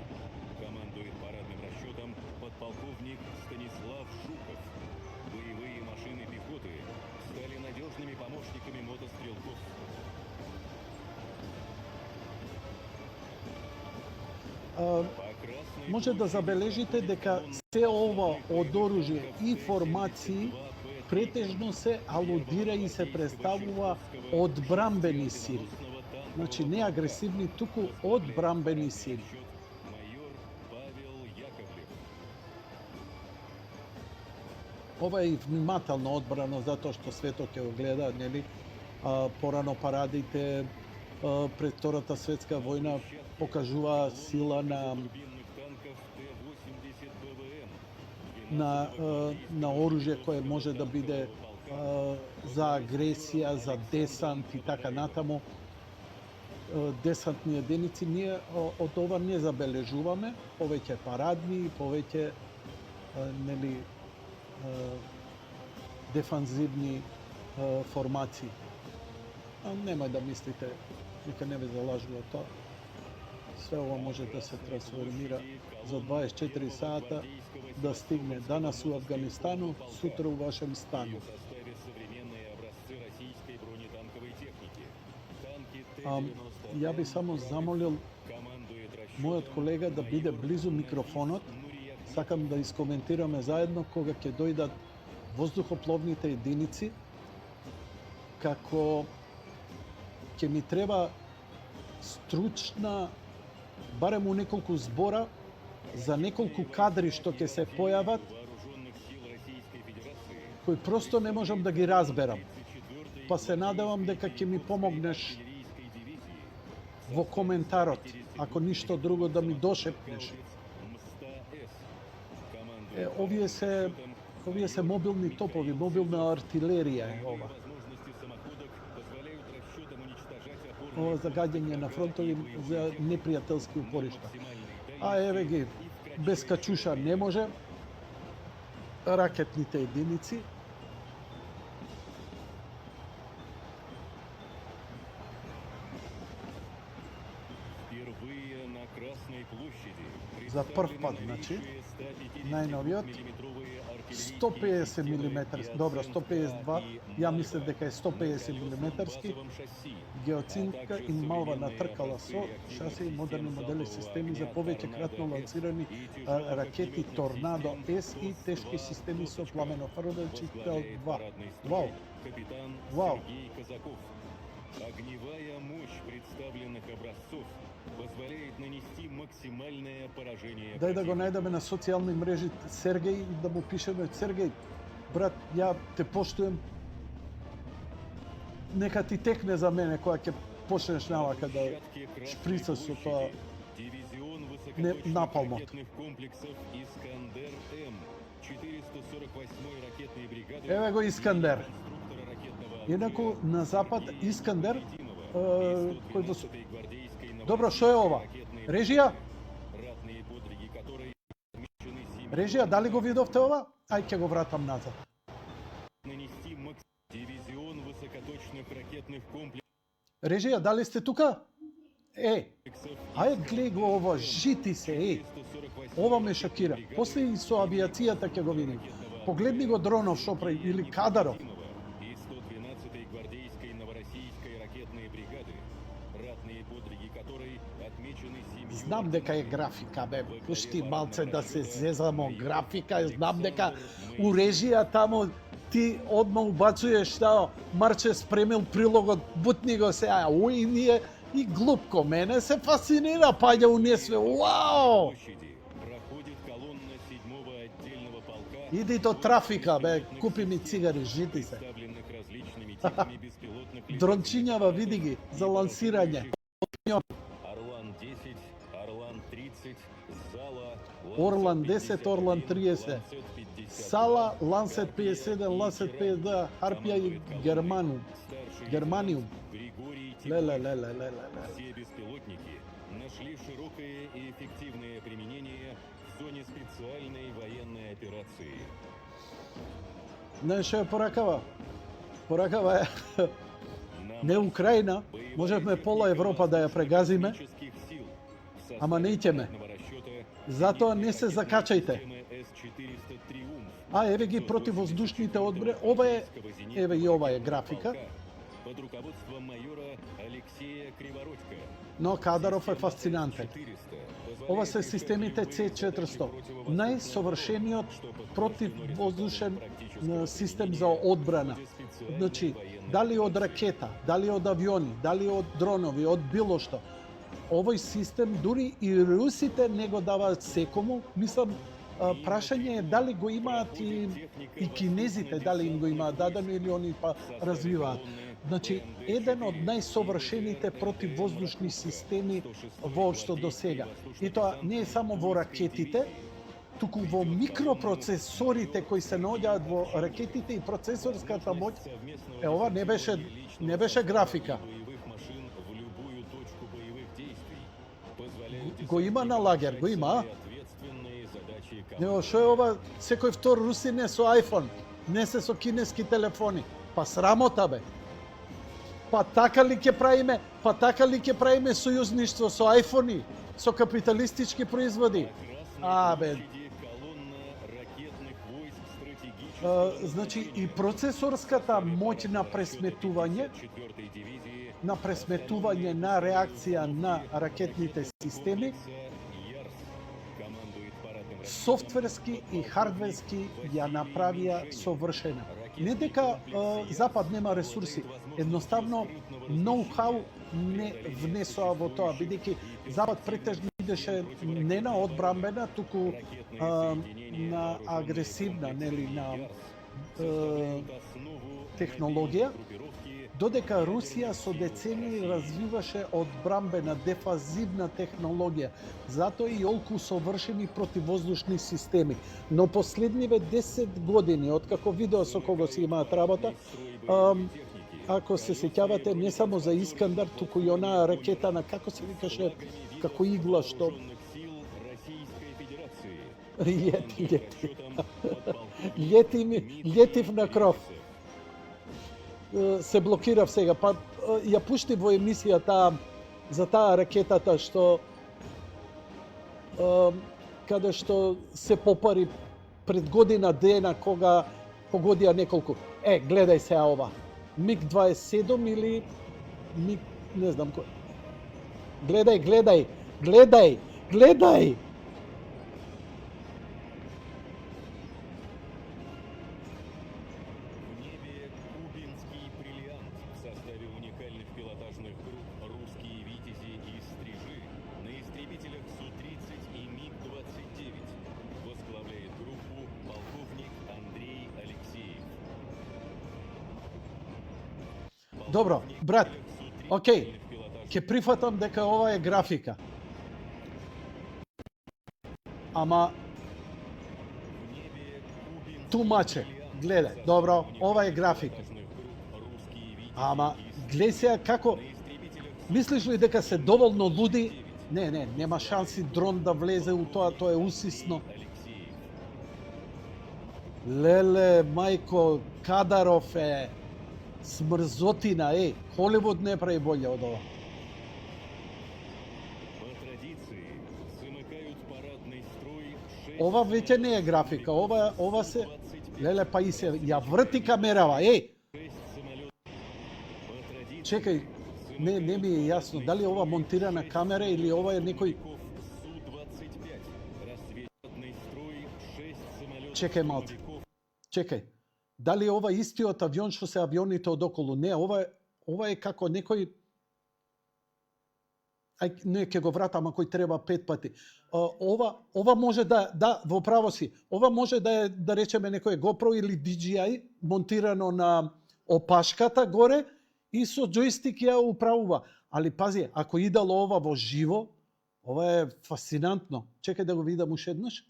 Командует парадным расчетом подполковник Станислав Жуков. Боевые машины пехоты стали надежными помощниками мотострелков. По Красной Може да площади забележите дека се ова од оружје и формации претежно се алудира и се представува одбрамбени сили. Значи не агресивни, туку одбрамбени сили. майор Павел Яковлев. Ова е и внимателно одбрано затоа што светот ќе го гледа, нели? Порано парадите пред Втората светска војна покажуваа сила на Турбинных танков Т-80 БВМ. на оружје кое може да биде за агресија, за десант и така натаму. Десантни единици ние од ова не забележуваме, повеќе парадни, повеќе нели дефанзивни формации. Немај да мислите дека не ве залажува тоа. Све ова може да се трансформира за 24 сата, да стигне данас у Афганистану, сутра у вашем стану. В составе современные образцы российской бронетанковой техники. Танки Т-91 Ја би само замолил командует мојот колега да биде близу микрофонот. Сакам да искоментираме заедно кога ќе дојдат воздухопловните единици, како ќе ми треба стручна, барем у неколку збора, за неколку кадри што ќе се појават, вооруженных сил Российской Федерации кои просто не можам да ги разберам. Па се надевам дека ќе ми помогнеш артиллерийской дивизии во коментарот, ако ништо друго да ми дошепнеш. Овие се мобилни топови, мобилна артилерија е ова. Ова за гаѓање на фронтови за непријателски упоришта. А еве ги, без качуша не може. Ракетните единици. За прв пат, значи, најновиот 150 мм, добро, 152, ја мислев дека е 150 мм, геоцинка и малва натркала со шаси и модерни модели системи за повеќе кратно лансирани ракети Торнадо С и тешки системи со пламенопроводачител 2. Вау! Вау! Огневая мощь представленных образцов позволяет нанести максимальное поражение. Дај да го најдеме на социјални мрежи Сергеј и да му пишеме: Сергеј, брат, ја те поштуем. Нека ти текне за мене кога ќе почнеш навака да шприцаш со тоа напалмот. Еве го Искандер. Инаку на запад Искандер, кој во... Добро, што е ова? Режија? Режија, дали го видовте ова? Ај, ќе го вратам назад. Режија, дали сте тука? Ај, глеј го ова, жити се, Ова ме шокира. После и со авиацијата ќе го видим. Погледни го Дронов шо прави, или Кадаров. Знам дека е графика, бе. Пушти малце да се зезамо графика. Знам дека у режија тамо ти одма убацуеш тао Марче спремил прилогот, бутни го се, уи ние и глупко мене се фасцинира, паѓа унесве. Вау! Иди до трафика, бе, купи ми цигари, жити се. Дрончињава, види ги, за лансирање. Орлан 10, Орлан 30, Сала, Лансет 57, Лансет 52, Харпија и Германиум. Ле. Все беспилотники нашли широкое и эффективное применение в зоне специальной военной операции. Знаеш што е поракава? Поракава е не Украина, можевме пола Европа да ја прегазиме, ама не итеме. Затоа не се закачајте. А еве ги противвоздушните одбрани. Ова е, еве и ова е графика. Под руководством майора Алексея Кривородька. Но Кадаров е фасцинантен. Ова се системите С-400. Најсовршениот противвоздушен систем за одбрана. Значи, дали од ракета, дали од авиони, дали од дронови, од било што. Овој систем дури и русите не го даваат секому. Мислам, прашање е дали го имаат и кинезите, дали им го имаат дадено или они па развиваат. Значи, еден од најсовршените противвоздушни системи воопшто до сега. И тоа не е само во ракетите, туку во микропроцесорите кои се наоѓаат во ракетите и процесорската моќ. Ова не беше графика. Го има на лагер, го има. Ево, шо е ова? Секој втор русин е со iPhone, не се со кинески телефони. Па срамота, бе. Па така ли ќе правиме сојузништво со iPhone-и, со капиталистички производи? Бе. Значи и процесорската моќ на пресметување на реакција на ракетните системи, софтверски и хардверски ја направија совршена. Не дека Запад нема ресурси, едноставно ноу-хау не внесоа во тоа, бидејќи Запад претежно идеше не на одбрамбена, туку на агресивна, нели, на технологија. додека Русија со децении развиваше одбрамбена дефазивна технологија, затоа и олку совршени противвоздушни системи. Но последниве 10 години, откако видео со кого си имаат работа, ако се сеќавате, не само за Искандар, туку и онаа ракета на, како се викаше, како игла, што... Летив на кров. Се блокирав сега, па ја пушти во емисија за таа ракетата што каде што се попари пред година дена кога погодија неколку. Гледај се ова. МиГ-27 или МиГ, не знам кој. Гледај! Добро, брат, окей, ќе прифатам дека ова е графика. Ама, тумаче, гледај, добро, ова е графика. Ама, гледај сега како, мислиш ли дека се доволно луди? Не, нема шанси дрон да влезе у тоа е усисно. Леле, мајко, Кадаров е смрзотина, Холивуд не прави болje од ова. Ова веќе не е графика, ова се, леле, па и се ја врти камерава, Чекај, не ми е јасно, дали ова монтирана камера или ова е некој... Чекај малце, чекај. Дали ова истиот авион што се авионите одоколу? Не, ова е како некој... Не, ќе го вратам ако треба 5 пати. Ова може да, во право си, ова може да е, да речеме, некој GoPro или DJI монтирано на опашката горе и со джойстик ја управува. Али пази, ако идало ова во живо, ова е фасцинантно. Чекај да го видам уште еднаш.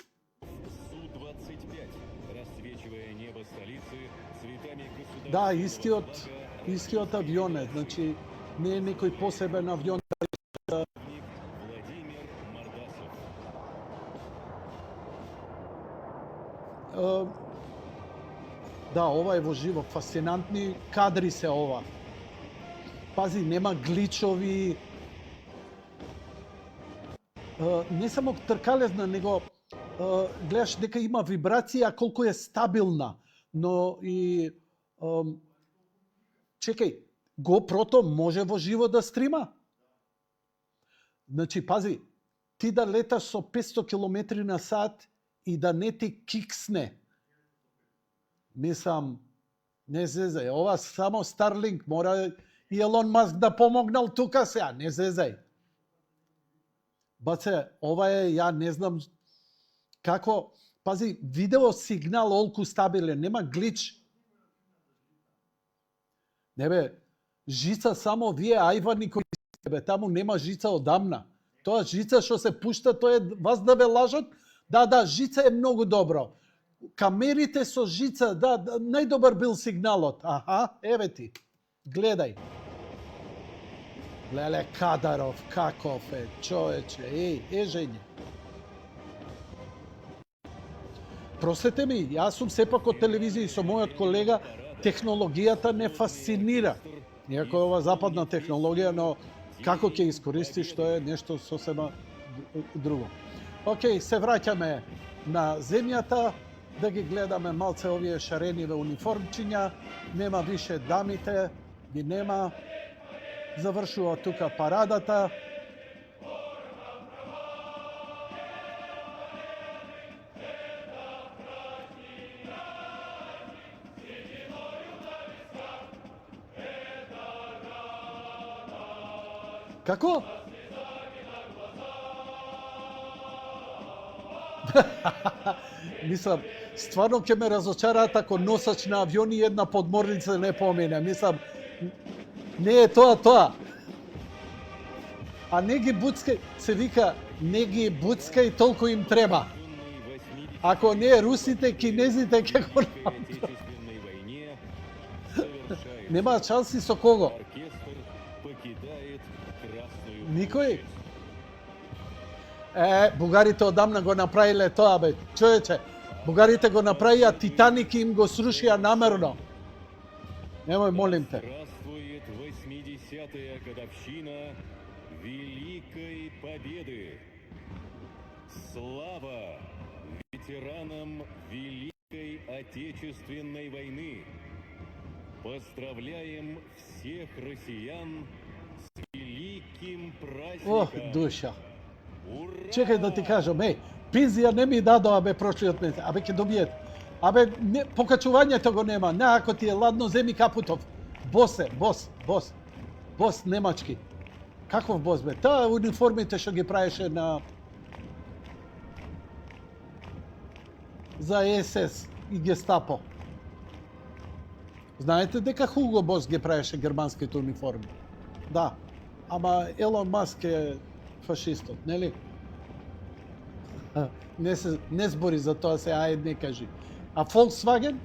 Да, истиот авион е, значи не е некој посебен авион. Да, ова е во живо, фасцинантни кадри се ова. Пази, нема гличови. Не само тркалезна, него гледаш дека има вибрација, колку е стабилна, но и чекај, GoPro-то може во живо да стрима. Значи, пази, ти да леташ со 500 км на сат и да не ти киксне. Мислам, не зезај, ова само Starlink, мора и Елон Маск да помогнал тука сега, не зезај. Баце, ова е, ја не знам како, пази, видео сигнал олку стабилен, нема глич. Не бе, жица само вие ајвани кои бе, таму нема жица одамна. Тоа жица што се пушта, тоа е вас да ве лажат. Да, жица е многу добро. Камерите со жица, да, најдобар бил сигналот. Аха, еве ти. Гледај. Леле, Кадаров, каков е, човече, ежење. Простете ми, јас сум сепак од телевизија и со мојот колега, технологијата не фасцинира. Иако е ова западна технологија, но како ќе искористиш, тоа е нешто сосема друго. Океј, се враќаме на земјата, да ги гледаме малце овие шарениве униформчиња. Нема више дамите, ги нема. Завршува тука парадата. Како? Мислам, стварно ќе ме разочараат ако носач на авиони една подморница не помине. Мислам, Не е тоа. А не ги буцкај, се вика, не ги буцкај толку им треба. Ако не русите, кинезите ќе го направат. Нема шанси со кого? Никој? Бугарите одамна го направиле тоа, бе. Човече, бугарите го направија Титаник и им го срушија намерно. Немој, молим те. Здравствует 80-я годовщина Великой Победы. Слава ветеранам Великой Отечественной войны. Поздравляем всех россиян с великим Ох, праздником. душа. Ура! Чекај да ти кажам, пензија не ми дадоа, прошлиот месец. Ќе добиете. Не, покачувањето го нема. Не, ако ти е ладно, земи капутов. Бос немачки. Каков бос, бе? Таа униформите што ги правеше за СС и Гестапо. Знаете дека Хуго Бос ги правеше германските униформи? Да. Ама Елон Маск е фашистот, нели? Не збори за тоа, не кажи. А Volkswagen?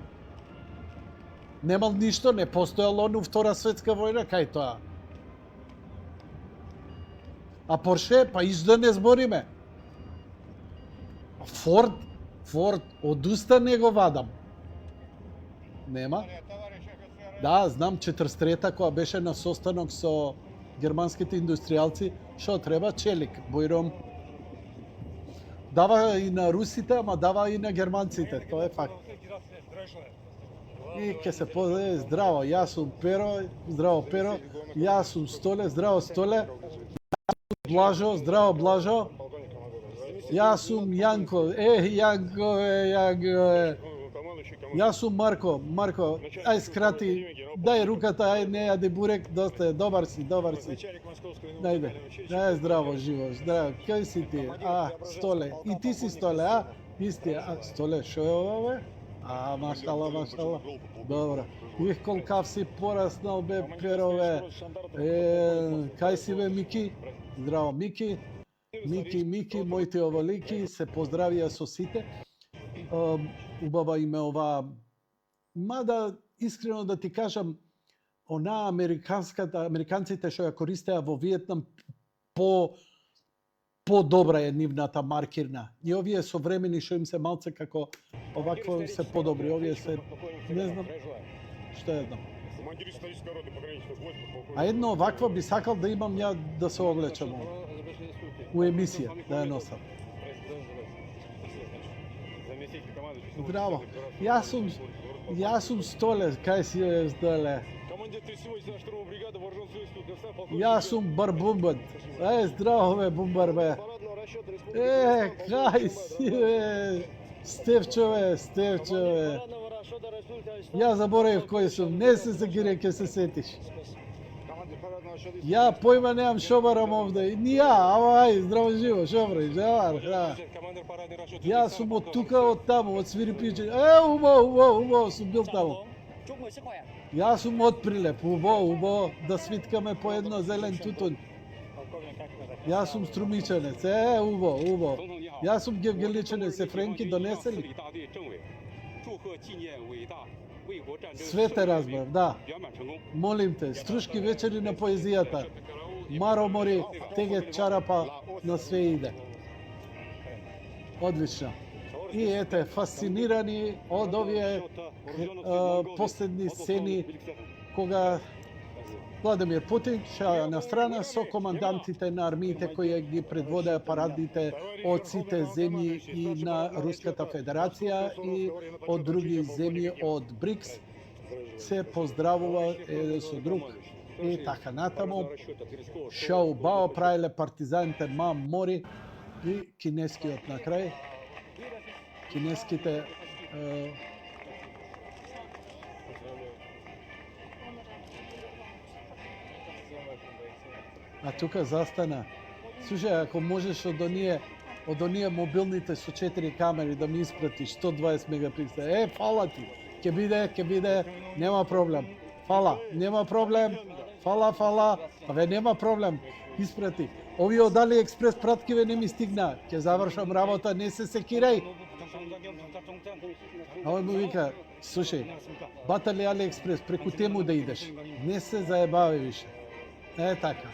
Немал ништо, не постоело оно Втора светска војна, кај тоа? А Порше, па да не збориме. Форд, одуста не го вадам. Нема? Да, знам 43-та, која беше на состанок со германските индустријалци, што треба челик, бојром. Дава и на русите, ама дава и на германците, тоа е факт. И ке се подаде здраво, јас сум Перо, здраво Перо, јас сум Столе, здраво Столе, Блажо, здраво Блажо, јас сум Јанко, Јанко. Јас сум Марко, ај скрати, дај руката, ај не јади бурек, доста е, добар си. Најде, здраво, живо, здраво, кај си ти? Столе, и ти си Столе, Исти, Столе, шо е ова, бе? Машала. Добро. Их колкав си пораснал, бе, Перове. Кај си, бе, Мики? Здраво, Мики, моите оволики, се поздравија со сите. Убава име ова. Мада, искрено да ти кажам, американците што ја користеа во Виетнам, по-добра е нивната маркирна. И овие современи што им се малце како овакво се подобри. Овие се, не знам, што е знам. А едно овакво би сакал да имам ја да се облечам у емисија, да ја носам. Здраво. Јас сум Столе, кај си е Столе? Јас сум Барбумбан. Здраво, бе, Бумбар, бе. Кај си, бе? Стевчове. Ја заборавив кој сум. Не се секире, ке се сетиш. Ја појма немам шо барам овде. Ни ја, ај, здраво живо, шо правиш? Јас сум од тука, од таму, од Свирипиче. Убаво, сум бил таму. Јас сум од Прилеп, убаво, да свиткаме по едно зелен тутун. Јас сум Струмичанец, убаво. Јас сум Гевгеличанец, Френки донесе ли? Све те разбрав, да. Молим те, струшки вечери на поезијата. Маро Мори, теге чарапа, на све иде. Одлично. И ете, фасцинирани од овие последни сцени кога Владимир Путин шаја на страна со командантите на армиите кои ги предводеа парадите од сите земји и на Руската Федерација и од други земји од БРИКС се поздравува еден со друг и така натаму. Шоу бао правиле партизаните Мори и кинескиот на крај. Кинеските а тука застана. Слушај, ако можеш од оние мобилните со 4 камери да ми испратиш 120 мегапиксела. Фала ти. Ќе биде, нема проблем. Фала, нема проблем. Фала. Абе, нема проблем. Испрати. Овие од Алиекспрес праткиве не ми стигна. Ќе завршам работа, не се секирај. А он му вика, слушај, батали Алиекспрес, преку тему да идеш. Не се заебавај више. Така.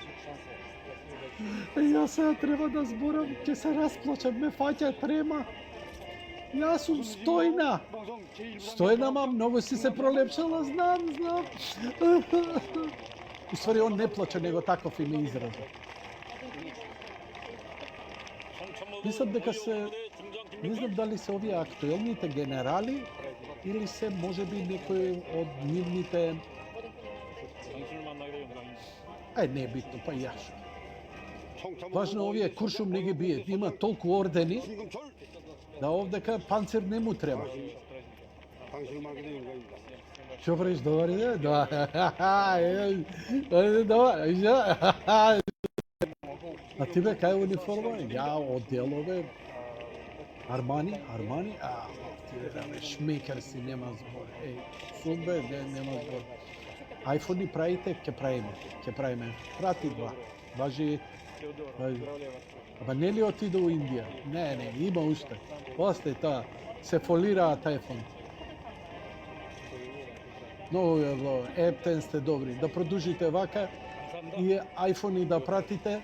Јас сега треба да зборам, ќе се расплачам, ме фаќа трема. Јас сум Стојна. Стојна, ма, многу си се пролепшала, знам. Уствари, он не плаче, него таков име израза. Мислам дека се, не знам дали се овие актуелните генерали или се можеби некои од нивните... не е битно, па јаш. Важно овие Куршум не ги бие, има толку ордени, да овдека панцир не му треба. Што правиш, добар ден? А ти бе, кај униформа? Ја, одделове, Армани? Ти бе, шмекер си, нема збор. Судбе, нема збор. Айфони правите, ќе правиме. Прати два. Важи. Ама не ли отиде у Индија? Не, има уште. Остај тоа. Се фолираат айфон. Многу е зло. Ептен сте добри. Да продолжите вака и айфони да пратите.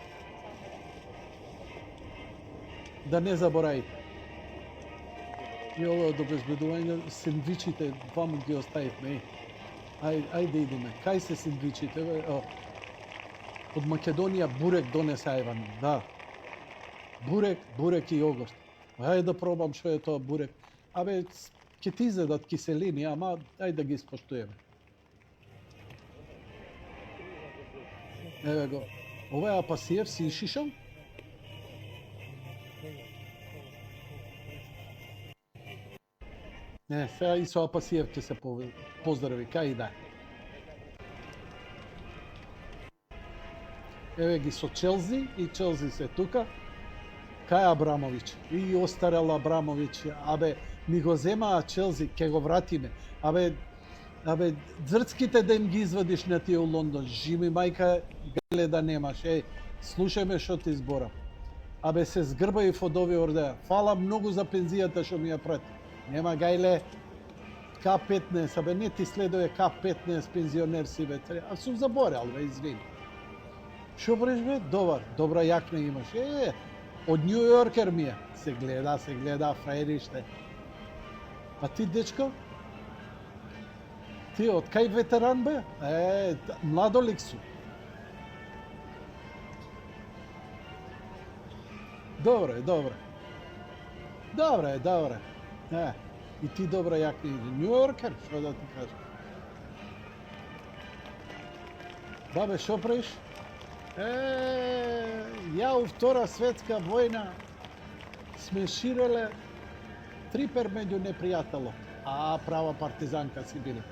Да не забораите. И ово од обезбедување, сендвичите, дваму ги оставивме. Ајде идеме. Кај се сендвичите? Од Македонија бурек донесе Ајван. Да. Бурек и јогурт. Ајде да пробам што е тоа бурек. Абе, ќе ти изедат киселини, ама ајде да ги испоштуеме. Еве го. Ова е апасиев, си ишишал? Не, сега и со Апасиев ќе се поздрави, кај да. Еве ги со Челзи, и Челзи се тука. Кај Абрамовиќ? И остарел Абрамовиќ, абе, ми го земаа Челзи, ќе го вратиме. Абе, дрцките да им ги извадиш на тие у Лондон, жими мајка, гале да немаш, слушај ме што ти зборам. Абе, се згрбаив од овие ордеа. Фала многу за пензијата што ми ја прати. Нема гајле, К-15, абе не ти следува К-15 пензионер си, бе. А сум заборел, бе, извини. Шо бреш, бе? Добра јакна имаш. Од Нью Йоркер ми е. Се гледа, фраериште. А ти, дечко? Ти од кај ветеран, бе? Младолик су. Добре. И ти добра јакна иде. Нью Йоркер, што да ти кажам? Бабе, шо правиш? Ја у Втора светска војна сме ширеле трипер меѓу непријателот, а права партизанка си биле.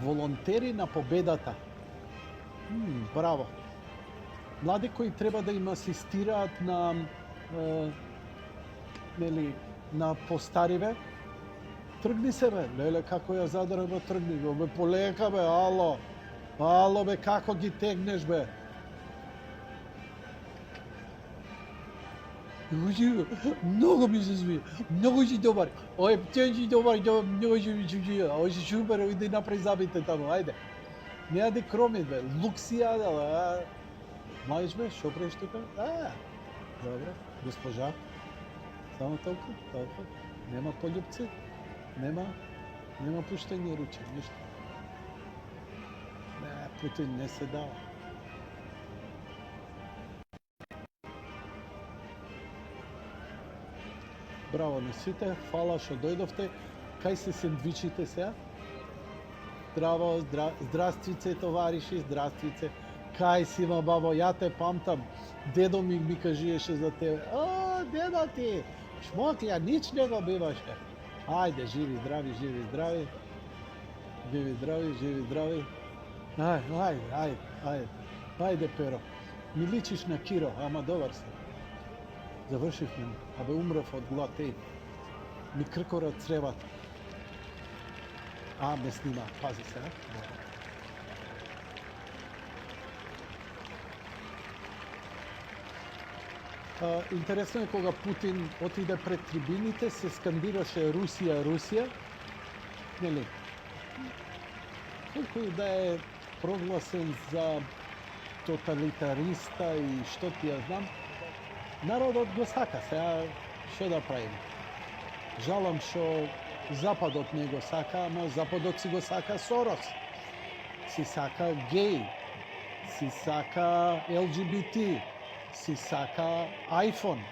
Волонтери на победата. Браво. Млади кои треба да им асистираат на на постариве, тргни се, бе, леле, како ја задрава, тргни го, бе, полека, бе, ало, бе, како ги тегнеш, бе. Многу ми се сви, многу си добар, си добар, многу си ми чужија, си шупер, иди напред забите таму, ајде. Не јади кромит, бе, лук си јадел, Мајш, бе, шо преш тука? Добре, госпожа. Само толку. Нема пољупци, нема пуштање руче, ништо. Путин не се дава. Браво на сите, фала што дојдовте. Кај се сендвичите сега? Здраво, здравствице, товариши, здравствице. Кај си, ма бабо, ја те памтам. Дедо ми кажиеше за тебе. Дедо ти, шмоклја, нич не го биваше. Ајде, живи, здрави. Ајде, Перо. Ми личиш на Киро, ама добар си. Завршивме, абе умрев од глад, Ми кркора цревата. ме снима, пази се. Интересно е кога Путин отиде пред трибините, се скандираше Русија, Русија. Нели? Колку и да е прогласен за тоталитариста и што ти ја знам, народот го сака. Сега што да правим? Жалам што Западот не го сака, ама Западот си го сака Сорос. Си сака геј, си сака LGBT, си сака iPhone.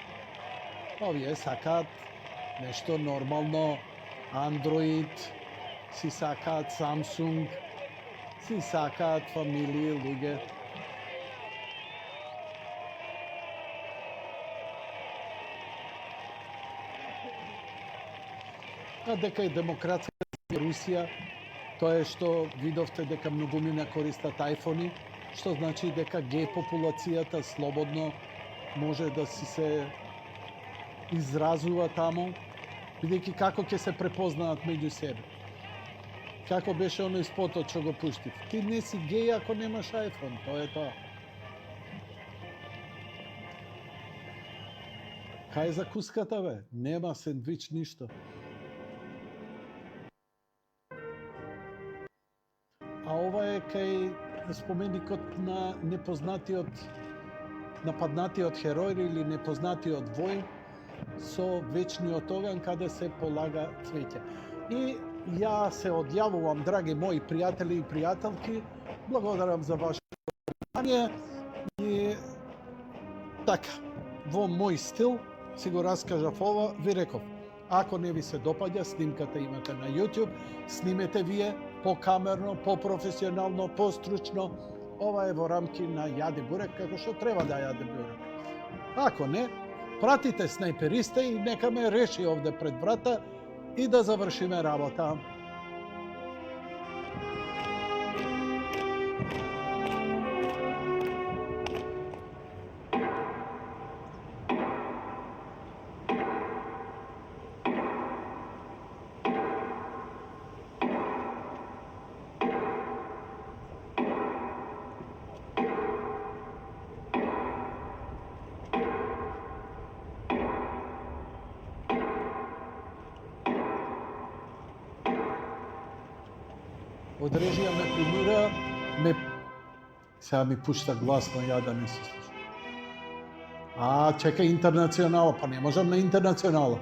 Овие сакаат нешто нормално, Android, си сакаат Samsung, си сакаат фамилии, луѓе. А дека е демократска Русија, тоа е што видовте дека многумина користат iPhone-и, што значи дека геј популацијата слободно може да си се изразува таму, бидејќи како ќе се препознаат меѓу себе. Како беше оној спотот што го пуштив? Ти не си геј ако немаш iPhone, тоа е тоа. Кај за куската, бе? Нема сендвич, ништо. А ова е кај споменикот на непознатиот, нападнатиот херој или непознатиот воин со вечниот оган каде се полага цвеќе. И ја се одјавувам, драги мои пријатели и пријателки, благодарам за вашето внимание и така, во мој стил си го раскажав ова, ви реков, ако не ви се допаѓа, снимката имате на YouTube, снимете вие покамерно, попрофесионално, постручно. Ова е во рамки на јади бурек, како што треба да јаде бурек. Ако не, пратите снајпериста и нека ме реши овде пред врата и да завршиме работа. Од режија ме примира, сега ми пушта гласно, ја да не се слуша. Чека Интернационала, па не можам на Интернационала.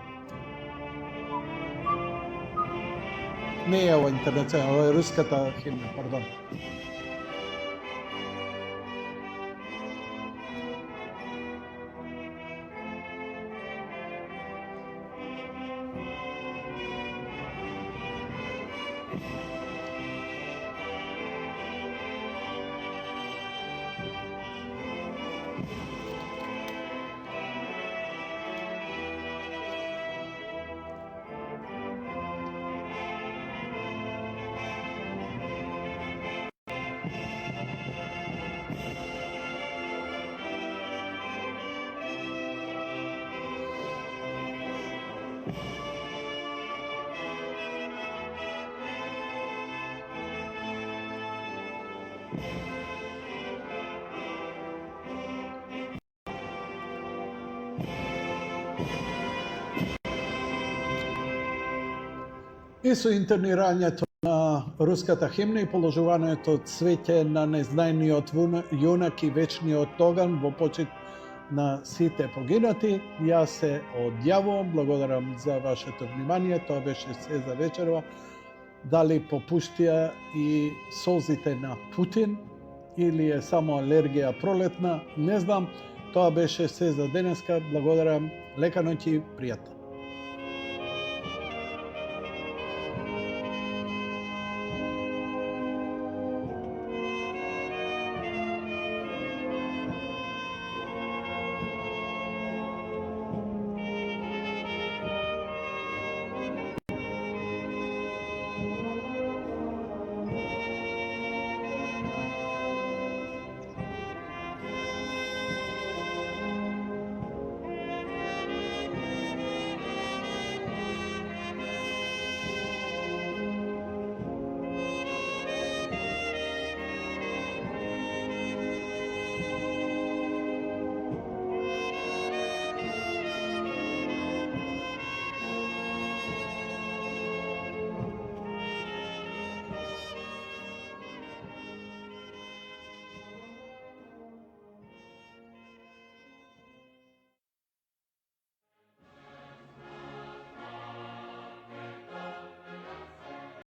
Не е ова Интернационала, ова е руската химна, пардон. И со интернирањето на руската химна и положувањето цвеќе на незнајниот јунак и вечниот оган во почит на сите погинати, јас се одјавувам, благодарам за вашето внимание, тоа беше се за вечерва. Дали попуштија и солзите на Путин или е само алергија пролетна, не знам, тоа беше се за денеска, благодарам, лека ноќ и пријатно.